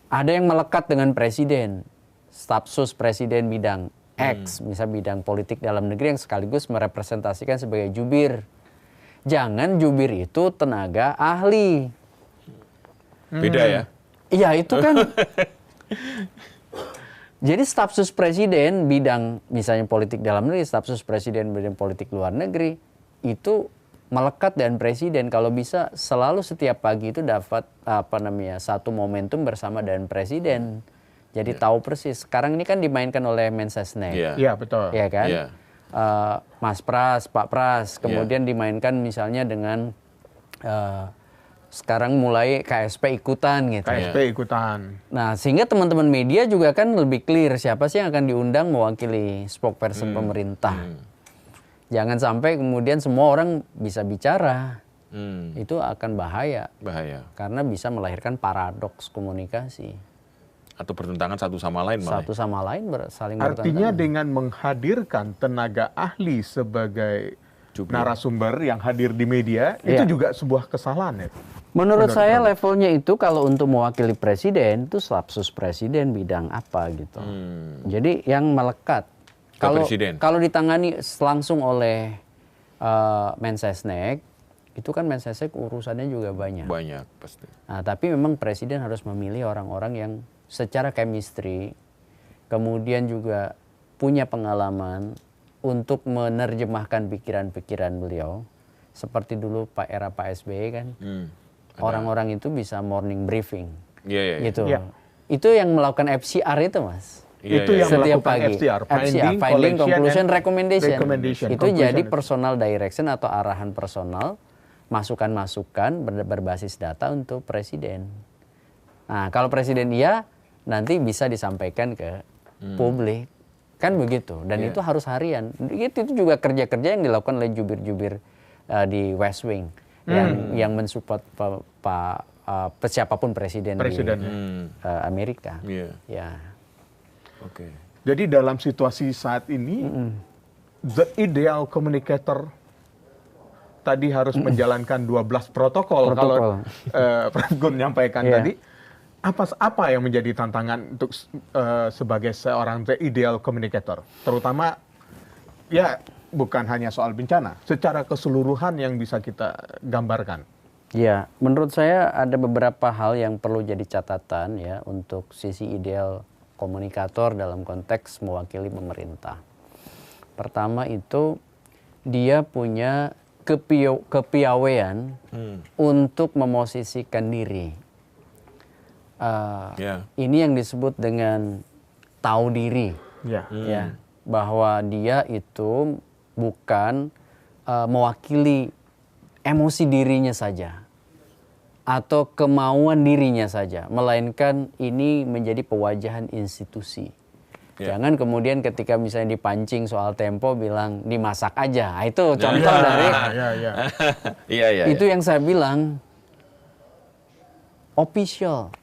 ada yang melekat dengan presiden, stafsus presiden bidang X, misal bidang politik dalam negeri yang sekaligus merepresentasikan sebagai jubir. Jangan jubir itu tenaga ahli. Beda ya. Iya, itu kan. Jadi stafsus presiden bidang misalnya politik dalam negeri, stafsus presiden bidang politik luar negeri itu melekat dengan presiden. Kalau bisa selalu setiap pagi itu dapat satu momentum bersama dengan presiden. Jadi tahu persis. Sekarang ini kan dimainkan oleh Mensesnek. Iya, betul. Iya kan? Iya. Mas Pras, Pak Pras, kemudian dimainkan misalnya dengan sekarang mulai KSP ikutan gitu. KSP ikutan. Nah, sehingga teman-teman media juga kan lebih clear siapa sih yang akan diundang mewakili spokesperson pemerintah. Jangan sampai kemudian semua orang bisa bicara. Itu akan bahaya. Bahaya. Karena bisa melahirkan paradoks komunikasi. Atau bertentangan satu sama lain malah. Satu sama lain saling Artinya bertentangan. dengan menghadirkan tenaga ahli sebagai narasumber yang hadir di media, itu juga sebuah kesalahan ya? Menurut saya levelnya itu kalau untuk mewakili presiden, itu stafsus presiden bidang apa gitu. Jadi yang melekat. Kalau ditangani langsung oleh Mensesnek, itu kan Mensesnek urusannya juga banyak. Banyak pasti. Nah, tapi memang presiden harus memilih orang-orang yang secara chemistry, kemudian juga punya pengalaman untuk menerjemahkan pikiran-pikiran beliau. Seperti dulu era Pak SBY kan, orang-orang itu bisa morning briefing. Gitu. Itu yang melakukan FCR itu, Mas. Itu yang setiap melakukan pagi. FCR, finding, conclusion, recommendation. Itu jadi conclusion. personal direction atau arahan personal, masukan-masukan berbasis data untuk presiden. Nah, kalau presiden iya, nanti bisa disampaikan ke publik. Kan begitu. Dan itu harus harian. Itu juga kerja-kerja yang dilakukan oleh jubir-jubir di West Wing. Yang mensupport siapapun presiden di Amerika. Ya. Oke. Jadi dalam situasi saat ini, the ideal communicator tadi harus menjalankan 12 protokol. Kalau Prof. Gun menyampaikan tadi, apa yang menjadi tantangan untuk sebagai seorang the ideal communicator? Terutama, ya bukan hanya soal bencana, secara keseluruhan yang bisa kita gambarkan. Ya, menurut saya ada beberapa hal yang perlu jadi catatan ya untuk sisi ideal komunikator dalam konteks mewakili pemerintah. Pertama itu dia punya kepiawaian untuk memosisikan diri. Ini yang disebut dengan tahu diri. Ya, bahwa dia itu bukan mewakili emosi dirinya saja atau kemauan dirinya saja, melainkan ini menjadi pewajahan institusi. Jangan kemudian ketika misalnya dipancing soal Tempo bilang dimasak aja. Itu contoh dari itu yang saya bilang official.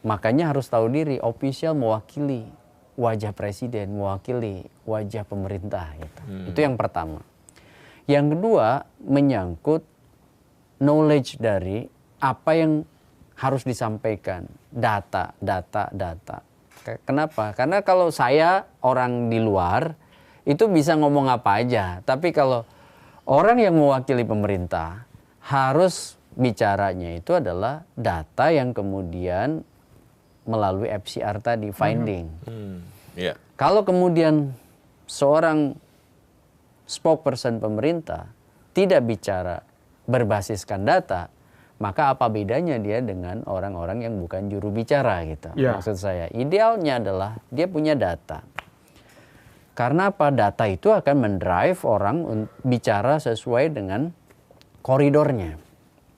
Makanya harus tahu diri, official mewakili wajah presiden, mewakili wajah pemerintah gitu. Itu yang pertama. Yang kedua menyangkut knowledge dari apa yang harus disampaikan, data. Kenapa? Karena kalau saya orang di luar itu bisa ngomong apa aja, tapi kalau orang yang mewakili pemerintah harus bicaranya itu adalah data yang kemudian melalui FCR tadi, finding. Kalau kemudian seorang spokesperson pemerintah tidak bicara berbasiskan data, maka apa bedanya dia dengan orang-orang yang bukan juru bicara gitu. Maksud saya, idealnya adalah dia punya data. Karena apa? Data itu akan mendrive orang bicara sesuai dengan koridornya.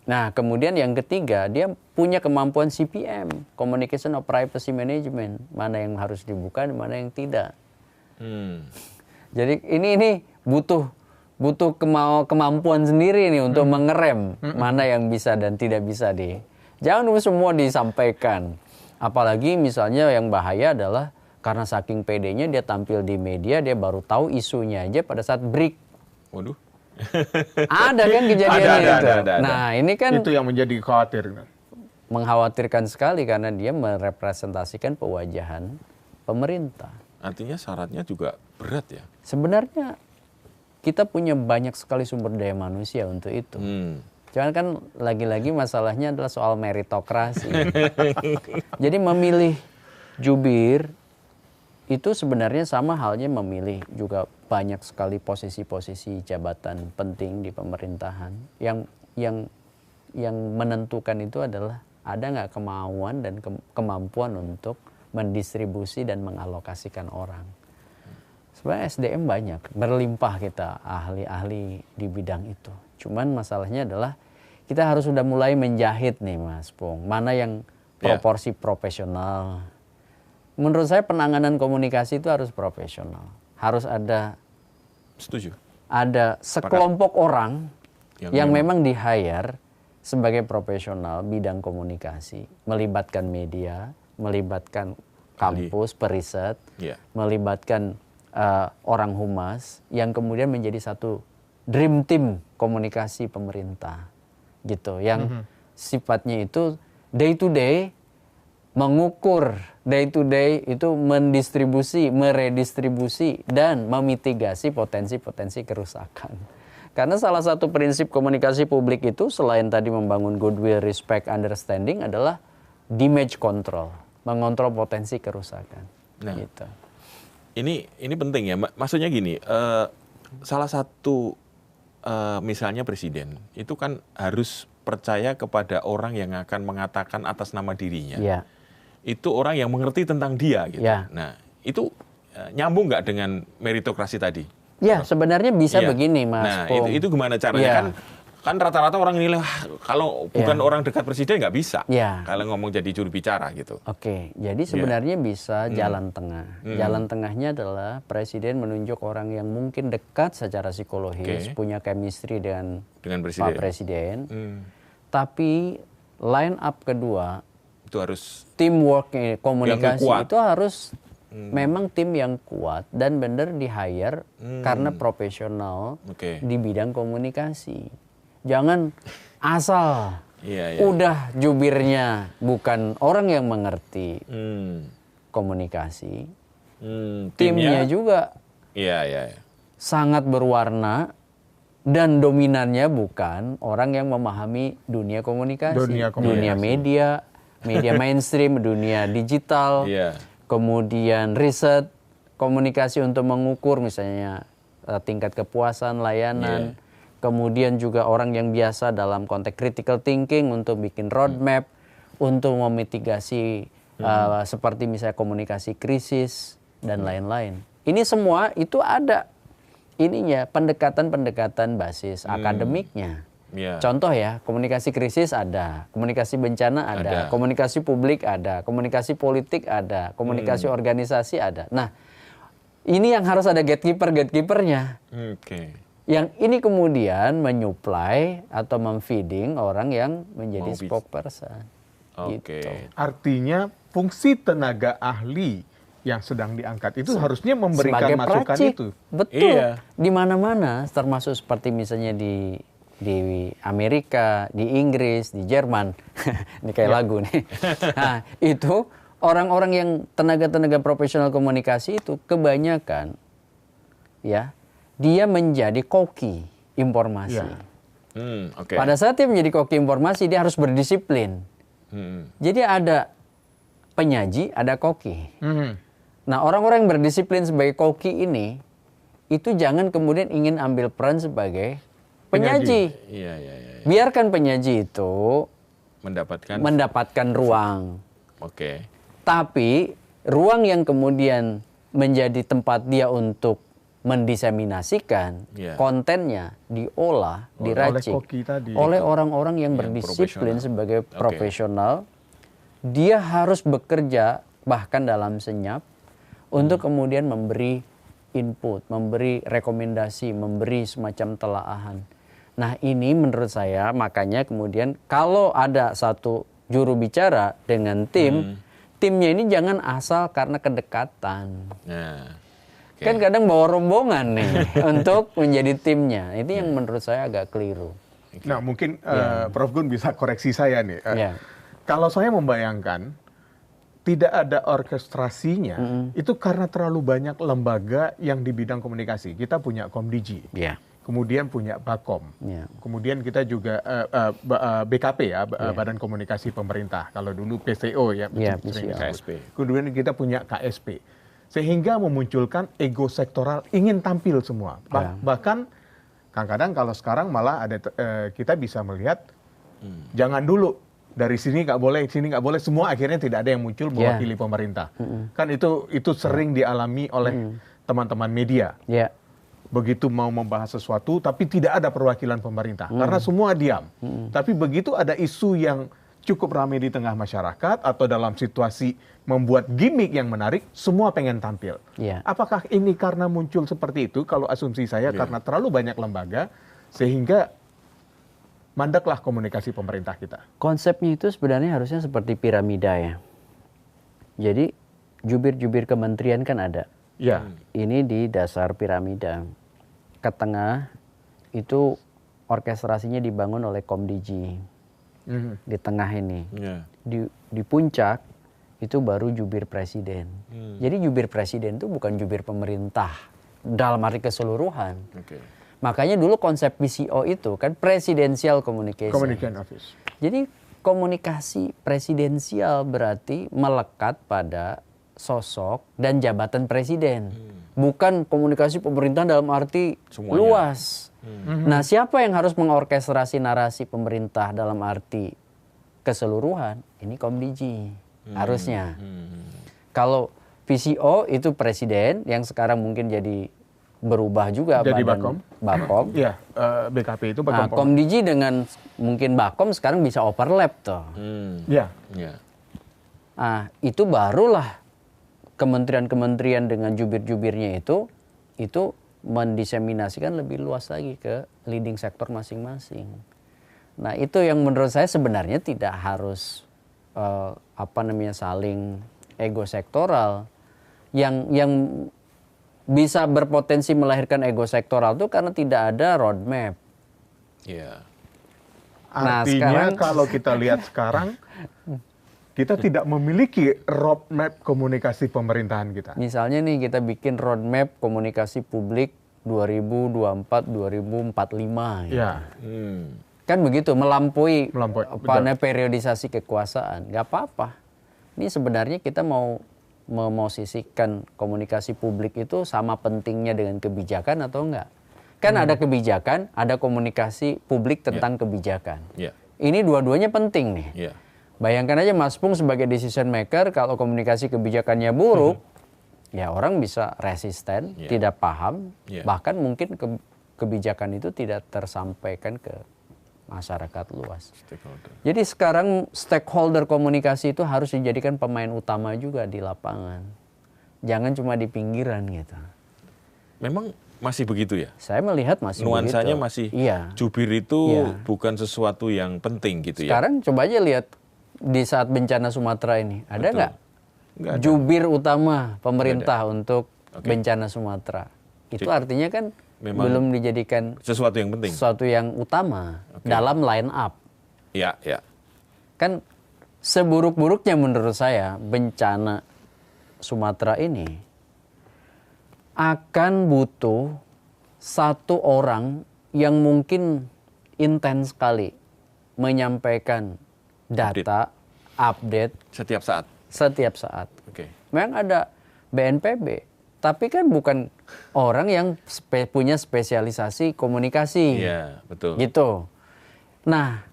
Nah, kemudian yang ketiga, dia punya kemampuan CPM, Communication of Privacy Management. Mana yang harus dibuka, mana yang tidak. Jadi ini butuh kemampuan sendiri nih untuk mengerem mana yang bisa dan tidak bisa Jangan semua disampaikan. Apalagi misalnya yang bahaya adalah karena saking pedenya dia tampil di media, dia baru tahu isunya aja pada saat break. Waduh. Ada kan kejadian itu. Nah, ini kan itu yang menjadi khawatir. Mengkhawatirkan sekali karena dia merepresentasikan pewajahan pemerintah. Artinya syaratnya juga berat ya. Sebenarnya kita punya banyak sekali sumber daya manusia untuk itu. Cuman kan lagi-lagi masalahnya adalah soal meritokrasi. Jadi memilih jubir itu sebenarnya sama halnya memilih juga banyak sekali posisi-posisi jabatan penting di pemerintahan. Yang menentukan itu adalah ada nggak kemauan dan kemampuan untuk mendistribusi dan mengalokasikan orang. Sebenarnya SDM banyak, berlimpah kita ahli-ahli di bidang itu. Cuman masalahnya adalah kita harus sudah mulai menjahit nih Mas Pung. Mana yang proporsi profesional. Menurut saya penanganan komunikasi itu harus profesional. Harus ada Setuju. Ada sekelompok orang yang memang di-hire sebagai profesional bidang komunikasi, melibatkan media, melibatkan kampus, periset, melibatkan orang humas yang kemudian menjadi satu dream team komunikasi pemerintah gitu, yang sifatnya itu day to day, mengukur day to day itu mendistribusi, meredistribusi dan memitigasi potensi-potensi kerusakan. Karena salah satu prinsip komunikasi publik itu selain tadi membangun goodwill, respect, understanding adalah damage control, mengontrol potensi kerusakan. Nah, gitu. Ini penting ya, maksudnya gini, salah satu misalnya presiden itu kan harus percaya kepada orang yang akan mengatakan atas nama dirinya. Ya. Itu orang yang mengerti tentang dia gitu. Ya. Nah, itu nyambung nggak dengan meritokrasi tadi? Ya, sebenarnya bisa begini, Mas. Nah, itu gimana caranya? Kan rata-rata orang nilai kalau bukan orang dekat presiden nggak bisa. Kalau ngomong jadi juru bicara gitu. Oke, jadi sebenarnya bisa jalan tengah. Jalan tengahnya adalah presiden menunjuk orang yang mungkin dekat secara psikologis, punya chemistry dengan presiden. Pak Presiden. Tapi line up kedua itu harus teamwork komunikasi itu harus memang tim yang kuat dan benar di-hire karena profesional di bidang komunikasi. Jangan asal udah jubirnya bukan orang yang mengerti komunikasi. Timnya juga sangat berwarna dan dominannya bukan orang yang memahami dunia komunikasi. Dunia media mainstream, dunia digital, kemudian riset, komunikasi untuk mengukur misalnya tingkat kepuasan layanan, kemudian juga orang yang biasa dalam konteks critical thinking untuk bikin roadmap, untuk memitigasi seperti misalnya komunikasi krisis dan lain-lain. Ini semua itu ada ininya pendekatan-pendekatan basis akademiknya. Contoh ya, komunikasi krisis ada, komunikasi bencana ada, komunikasi publik ada, komunikasi politik ada, komunikasi organisasi ada. Nah, ini yang harus ada gatekeeper-gatekeepernya. Yang ini kemudian menyuplai atau memfeeding orang yang menjadi spokesperson. Gitu. Artinya fungsi tenaga ahli yang sedang diangkat itu harusnya memberikan sebagai masukan pracik. itu. Betul. Di mana-mana, termasuk seperti misalnya di Amerika, di Inggris, di Jerman. Ini kayak lagu nih. Nah, itu orang-orang yang tenaga-tenaga profesional komunikasi itu kebanyakan dia menjadi koki informasi. Pada saat dia menjadi koki informasi, dia harus berdisiplin. Jadi ada penyaji, ada koki. Nah, orang-orang yang berdisiplin sebagai koki ini, itu jangan kemudian ingin ambil peran sebagai penyaji. Biarkan penyaji itu mendapatkan ruang. Tapi ruang yang kemudian menjadi tempat dia untuk mendiseminasikan Yeah. kontennya, diolah, diracik oleh koki tadi. oleh orang-orang yang Yang berdisiplin profesional. sebagai Oke. profesional. Dia harus bekerja bahkan dalam senyap untuk kemudian memberi input, memberi rekomendasi, memberi semacam telaahan. Nah, ini menurut saya makanya kemudian kalau ada satu juru bicara dengan timnya ini jangan asal karena kedekatan. Nah, oke. Kan kadang bawa rombongan nih untuk menjadi timnya. Itu yang menurut saya agak keliru. Nah, mungkin Prof. Gun bisa koreksi saya nih. Ya. Kalau saya membayangkan tidak ada orkestrasinya, itu karena terlalu banyak lembaga yang di bidang komunikasi. Kita punya Komdigi, Ya. kemudian punya Bakom, Ya. kemudian kita juga BKP ya, Badan Komunikasi Pemerintah. Kalau dulu PCO ya, Ya, sering PCO. disebut. Kemudian kita punya KSP. Sehingga memunculkan ego sektoral ingin tampil semua. Bahkan kadang-kadang kalau sekarang malah ada kita bisa melihat jangan dulu dari sini nggak boleh, sini nggak boleh, semua akhirnya tidak ada yang muncul mewakili pemerintah. Kan itu sering dialami oleh teman-teman media. Ya. Begitu mau membahas sesuatu tapi tidak ada perwakilan pemerintah karena semua diam. Tapi begitu ada isu yang cukup ramai di tengah masyarakat atau dalam situasi membuat gimmick yang menarik, semua pengen tampil. Ya. Apakah ini karena muncul seperti itu? Kalau asumsi saya karena terlalu banyak lembaga sehingga mandeklah komunikasi pemerintah kita. Konsepnya itu sebenarnya harusnya seperti piramida ya. Jadi jubir-jubir kementerian kan ada. Ya. Ini di dasar piramida. Ke tengah itu orkestrasinya dibangun oleh Komdigi. Di tengah ini. Ya. Di puncak itu baru jubir presiden. Jadi jubir presiden itu bukan jubir pemerintah dalam arti keseluruhan. Oke. Makanya dulu konsep PCO itu kan presidential communication. Communication Office. Jadi komunikasi presidensial berarti melekat pada sosok dan jabatan presiden. Bukan komunikasi pemerintah dalam arti Semuanya. luas. Nah, siapa yang harus mengorkestrasi narasi pemerintah dalam arti keseluruhan? Ini Komdigi harusnya. Kalau PCO itu presiden yang sekarang mungkin jadi berubah juga Jadi badan Bakom. Ya, BKP itu Nah, Bakom. Komdigi dengan mungkin Bakom sekarang bisa overlap tuh. Ya. Ya. Nah, itu barulah kementerian-kementerian dengan jubir-jubirnya itu mendiseminasikan lebih luas lagi ke leading sektor masing-masing. Nah, itu yang menurut saya sebenarnya tidak harus saling ego sektoral. Yang bisa berpotensi melahirkan ego sektoral itu karena tidak ada roadmap. Ya. Nah, Artinya sekarang- kalau kita lihat sekarang, kita tidak memiliki roadmap komunikasi pemerintahan kita. Misalnya nih kita bikin roadmap komunikasi publik 2024-2045. Gitu. Ya, Kan begitu, melampaui periodisasi kekuasaan. Nggak apa-apa. Ini sebenarnya kita mau memosisikan komunikasi publik itu sama pentingnya dengan kebijakan atau enggak. Kan ada kebijakan, ada komunikasi publik tentang kebijakan. Ya. Ini dua-duanya penting nih. Ya. Bayangkan aja Mas Pung sebagai decision maker, kalau komunikasi kebijakannya buruk, ya orang bisa resisten, tidak paham, bahkan mungkin kebijakan itu tidak tersampaikan ke masyarakat luas. Stakeholder. Jadi sekarang stakeholder komunikasi itu harus dijadikan pemain utama juga di lapangan. Jangan cuma di pinggiran gitu. Memang masih begitu ya? Saya melihat masih Nuansanya begitu. masih Iya. jubir itu Iya. bukan sesuatu yang penting gitu ya? Sekarang coba aja lihat di saat bencana Sumatera ini, ada Betul. nggak Nggak ada. jubir utama pemerintah untuk bencana Sumatera? Itu artinya kan Memang belum dijadikan sesuatu yang penting? sesuatu yang utama dalam line up. Ya, ya. Kan seburuk-buruknya menurut saya bencana Sumatera ini akan butuh satu orang yang mungkin intens sekali menyampaikan data, update Setiap saat? setiap saat. Oke. Memang ada BNPB, tapi kan bukan orang yang punya spesialisasi komunikasi. Iya, betul. Gitu. Nah,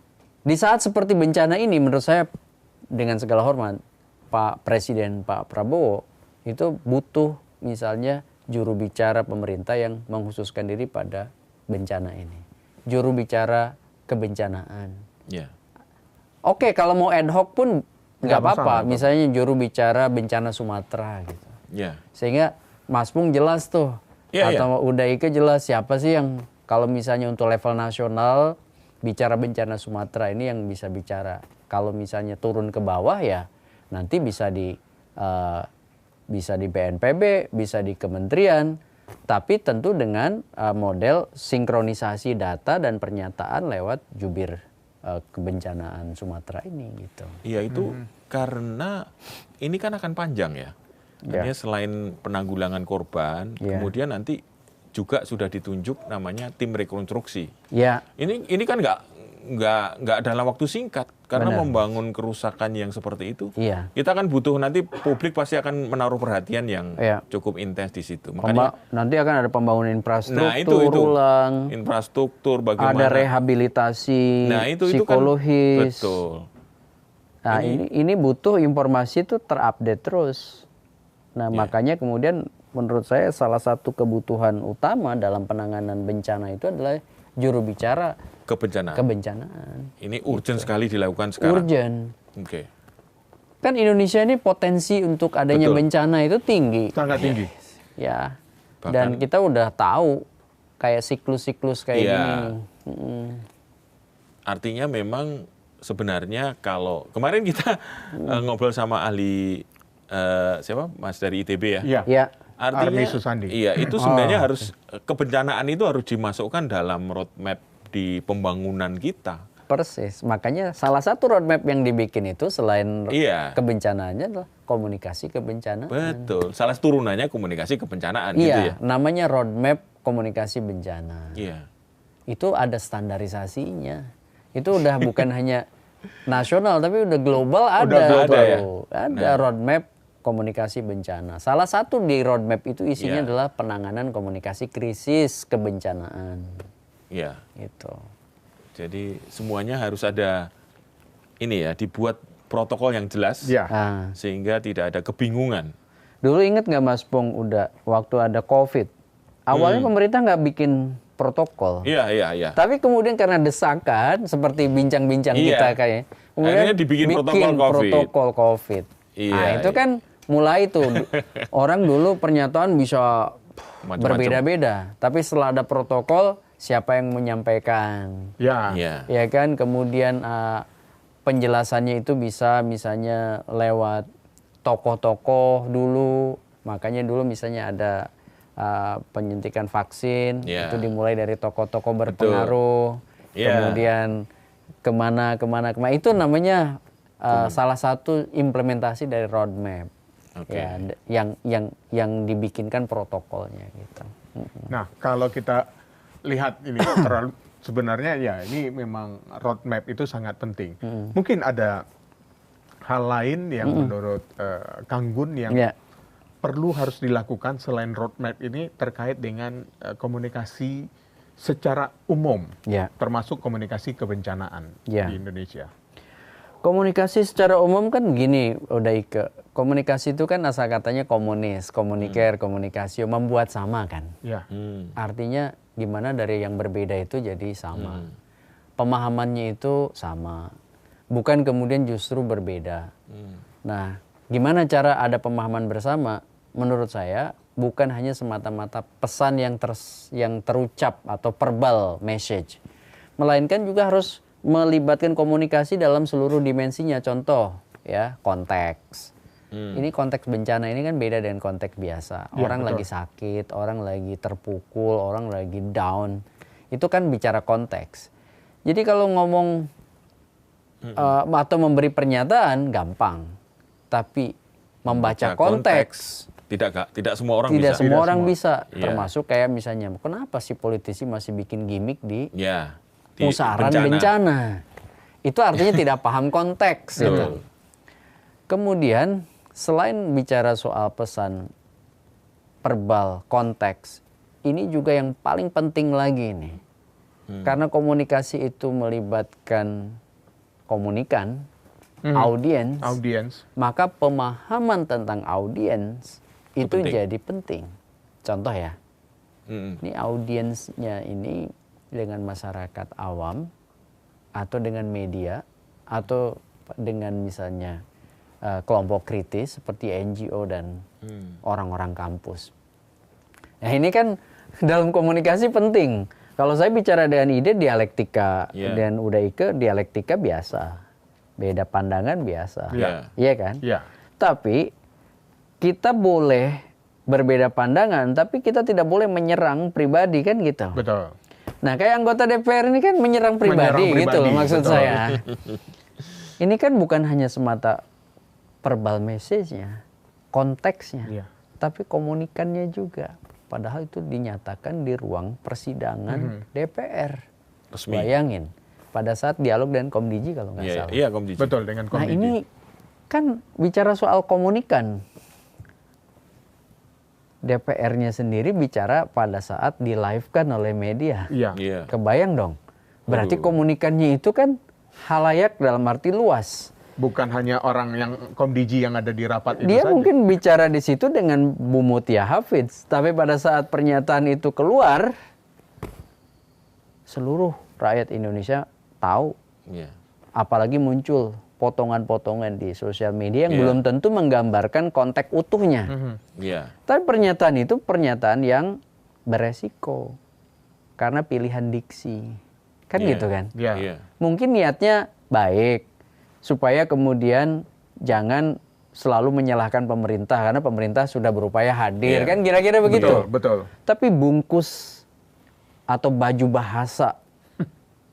di saat seperti bencana ini menurut saya dengan segala hormat Pak Presiden Pak Prabowo itu butuh misalnya juru bicara pemerintah yang mengkhususkan diri pada bencana ini. Juru bicara kebencanaan. Ya. Oke, kalau mau ad hoc pun nggak apa-apa. masalah. Misalnya juru bicara bencana Sumatera gitu. Ya. Sehingga Mas Pung jelas tuh. Iya, Atau udah Ike jelas siapa sih yang kalau misalnya untuk level nasional bicara bencana Sumatera ini yang bisa bicara. Kalau misalnya turun ke bawah ya nanti bisa di BNPB, bisa di kementerian, tapi tentu dengan model sinkronisasi data dan pernyataan lewat jubir kebencanaan Sumatera ini gitu. Iya itu karena ini kan akan panjang ya. Artinya selain penanggulangan korban, kemudian nanti juga sudah ditunjuk namanya tim rekonstruksi. Ya. Ini kan nggak dalam waktu singkat karena membangun kerusakan yang seperti itu. Iya. Kita kan butuh nanti publik pasti akan menaruh perhatian yang cukup intens di situ. Makanya Nanti akan ada pembangunan infrastruktur nah itu ulang, infrastruktur bagaimana ada rehabilitasi itu psikologis. kan betul. Nah ini butuh informasi itu terupdate terus. Nah makanya kemudian menurut saya salah satu kebutuhan utama dalam penanganan bencana itu adalah juru bicara kebencanaan. Ini urgent sekali dilakukan sekarang. Urgent. Oke. Kan Indonesia ini potensi untuk adanya bencana itu tinggi. Sangat tinggi. Ya. Bahkan, dan kita udah tahu kayak siklus-siklus kayak gini. Artinya memang sebenarnya kalau kemarin kita ngobrol sama ahli siapa Mas dari ITB ya. Ya. Artinya Armi Susandi. iya itu sebenarnya harus kebencanaan itu harus dimasukkan dalam roadmap di pembangunan kita. Persis. Makanya salah satu roadmap yang dibikin itu selain kebencanaannya adalah komunikasi kebencanaan. Betul. Salah turunannya komunikasi kebencanaan gitu ya. Namanya roadmap komunikasi bencana. Iya. Itu ada standarisasinya. Itu udah bukan hanya nasional tapi udah global ada. Ada roadmap komunikasi bencana. Salah satu di roadmap itu isinya adalah penanganan komunikasi krisis kebencanaan. Iya. Itu. Jadi semuanya harus ada ini ya, dibuat protokol yang jelas sehingga tidak ada kebingungan. Dulu inget nggak Mas Pung waktu ada COVID, awalnya pemerintah nggak bikin protokol. Iya. Tapi kemudian karena desakan seperti bincang-bincang kita kayaknya, kemudian akhirnya dibikin protokol COVID. Nah itu kan mulai tuh orang dulu pernyataan bisa berbeda-beda, tapi setelah ada protokol siapa yang menyampaikan, ya kan, kemudian penjelasannya itu bisa misalnya lewat tokoh-tokoh dulu, makanya dulu misalnya ada penyuntikan vaksin itu dimulai dari tokoh-tokoh berpengaruh, kemudian kemana itu namanya salah satu implementasi dari roadmap. Yang dibikinkan protokolnya gitu. Nah, kalau kita lihat ini sebenarnya ya ini memang roadmap itu sangat penting. Mungkin ada hal lain yang menurut Kang Gun yang perlu harus dilakukan selain roadmap ini terkait dengan komunikasi secara umum, termasuk komunikasi kebencanaan di Indonesia. Komunikasi secara umum kan gini, komunikasi itu kan asal katanya komunikasio, membuat sama kan. Artinya gimana dari yang berbeda itu jadi sama. Pemahamannya itu sama. Bukan kemudian justru berbeda. Nah, gimana cara ada pemahaman bersama? Menurut saya bukan hanya semata-mata pesan yang terucap atau verbal message. Melainkan juga harus melibatkan komunikasi dalam seluruh dimensinya. Contoh ya, konteks. Ini konteks bencana ini kan beda dengan konteks biasa. Orang lagi sakit, orang lagi terpukul, orang lagi down. Itu kan bicara konteks. Jadi kalau ngomong atau memberi pernyataan gampang. Tapi membaca konteks tidak semua orang tidak bisa. Semua orang bisa. Termasuk kayak misalnya, kenapa sih politisi masih bikin gimmick di pusaran bencana. Itu artinya tidak paham konteks. Gitu. Kemudian selain bicara soal pesan verbal, konteks, ini juga yang paling penting lagi nih. Karena komunikasi itu melibatkan komunikan, audiens, maka pemahaman tentang audiens itu penting. jadi penting. Contoh ya, Mm-mm. ini audiensnya ini dengan masyarakat awam atau dengan media atau dengan misalnya kelompok kritis seperti NGO dan orang-orang kampus. Nah ini kan dalam komunikasi penting. Kalau saya bicara dengan ide dialektika dan Udaike dialektika biasa, beda pandangan biasa, iya kan? Ya. Tapi kita boleh berbeda pandangan, tapi kita tidak boleh menyerang pribadi kan gitu. Betul. Nah kayak anggota DPR ini kan menyerang pribadi gitu loh maksud betul. saya. Ini kan bukan hanya semata verbal message-nya, konteksnya, tapi komunikannya juga. Padahal itu dinyatakan di ruang persidangan DPR. Resmi. Bayangin, pada saat dialog dengan Komdiji kalau nggak salah. Iya, Komdiji. Betul, dengan Nah Komdiji. ini kan bicara soal komunikan. DPR-nya sendiri bicara pada saat di-live-kan oleh media. Iya. Iya. Kebayang dong. Berarti komunikannya itu kan halayak dalam arti luas. Bukan hanya orang yang Komdiji yang ada di rapat itu Dia saja. mungkin bicara di situ dengan Bu Mutia Hafidz, tapi pada saat pernyataan itu keluar, seluruh rakyat Indonesia tahu. Iya. Apalagi muncul potongan-potongan di sosial media yang belum tentu menggambarkan konteks utuhnya. Iya. Tapi pernyataan itu pernyataan yang beresiko karena pilihan diksi. Kan Iya. gitu kan? Iya. Iya. Mungkin niatnya baik supaya kemudian jangan selalu menyalahkan pemerintah karena pemerintah sudah berupaya hadir. Iya. Kan kira-kira begitu. Betul. Tapi bungkus atau baju bahasa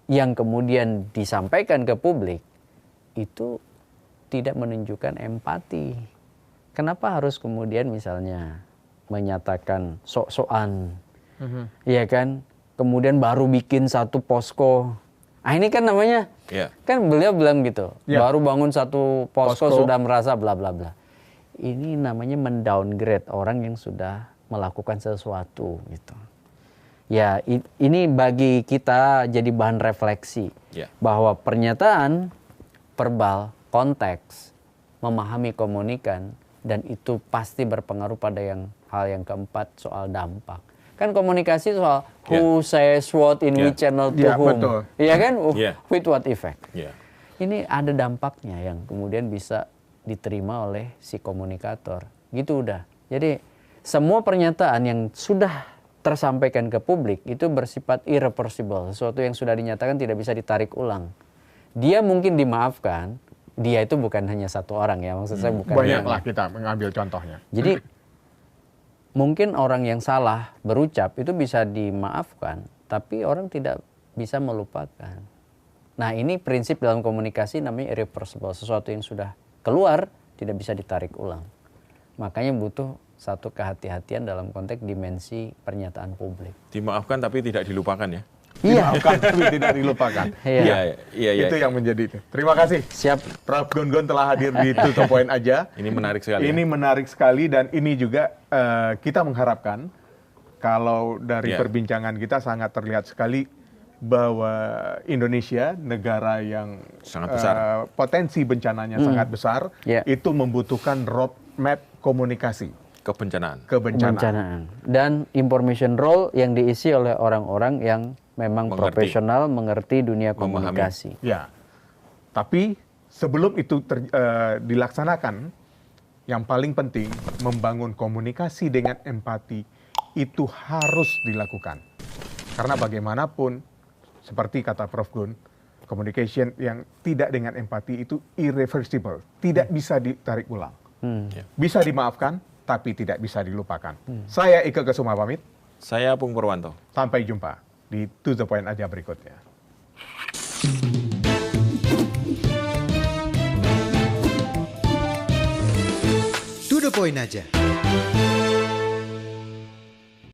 yang kemudian disampaikan ke publik itu tidak menunjukkan empati. Kenapa harus kemudian misalnya menyatakan sok-sokan, ya kan? Kemudian baru bikin satu posko. Ah ini kan namanya, kan beliau bilang gitu, baru bangun satu posko sudah merasa bla bla bla. Ini namanya mendowngrade orang yang sudah melakukan sesuatu gitu. Ya ini bagi kita jadi bahan refleksi bahwa pernyataan verbal, konteks, memahami komunikan, dan itu pasti berpengaruh pada hal yang keempat soal dampak. Kan komunikasi soal who says what in which channel to whom. Betul. Iya kan? With what effect. Iya. Ini ada dampaknya yang kemudian bisa diterima oleh si komunikator. Gitu udah. Jadi semua pernyataan yang sudah tersampaikan ke publik itu bersifat irreversible. Sesuatu yang sudah dinyatakan tidak bisa ditarik ulang. Dia mungkin dimaafkan, dia itu bukan hanya satu orang ya, maksud saya bukan. Banyaklah kita mengambil contohnya. Jadi mungkin orang yang salah berucap itu bisa dimaafkan, tapi orang tidak bisa melupakan. Nah ini prinsip dalam komunikasi namanya irreversible, sesuatu yang sudah keluar tidak bisa ditarik ulang. Makanya butuh satu kehati-hatian dalam konteks dimensi pernyataan publik. Dimaafkan tapi tidak dilupakan ya. Iya. Dimaafkan tapi tidak dilupakan. Iya. Itu yang menjadi itu. Terima kasih. Siap. Prof. Gun telah hadir di To The Point aja. Ini menarik sekali. Ini menarik sekali dan ini juga kita mengharapkan kalau dari perbincangan kita sangat terlihat sekali bahwa Indonesia negara yang sangat besar. Potensi bencananya sangat besar, itu membutuhkan roadmap komunikasi. Kebencanaan. Dan information role yang diisi oleh orang-orang yang memang profesional, mengerti dunia komunikasi. Ya, tapi sebelum itu dilaksanakan, yang paling penting membangun komunikasi dengan empati itu harus dilakukan. Karena bagaimanapun, seperti kata Prof. Gun, communication yang tidak dengan empati itu irreversible, tidak bisa ditarik ulang. Bisa dimaafkan, tapi tidak bisa dilupakan. Saya Ike Kesuma pamit. Saya Pung Purwanto. Sampai jumpa di To The Point aja berikutnya. To The Point aja.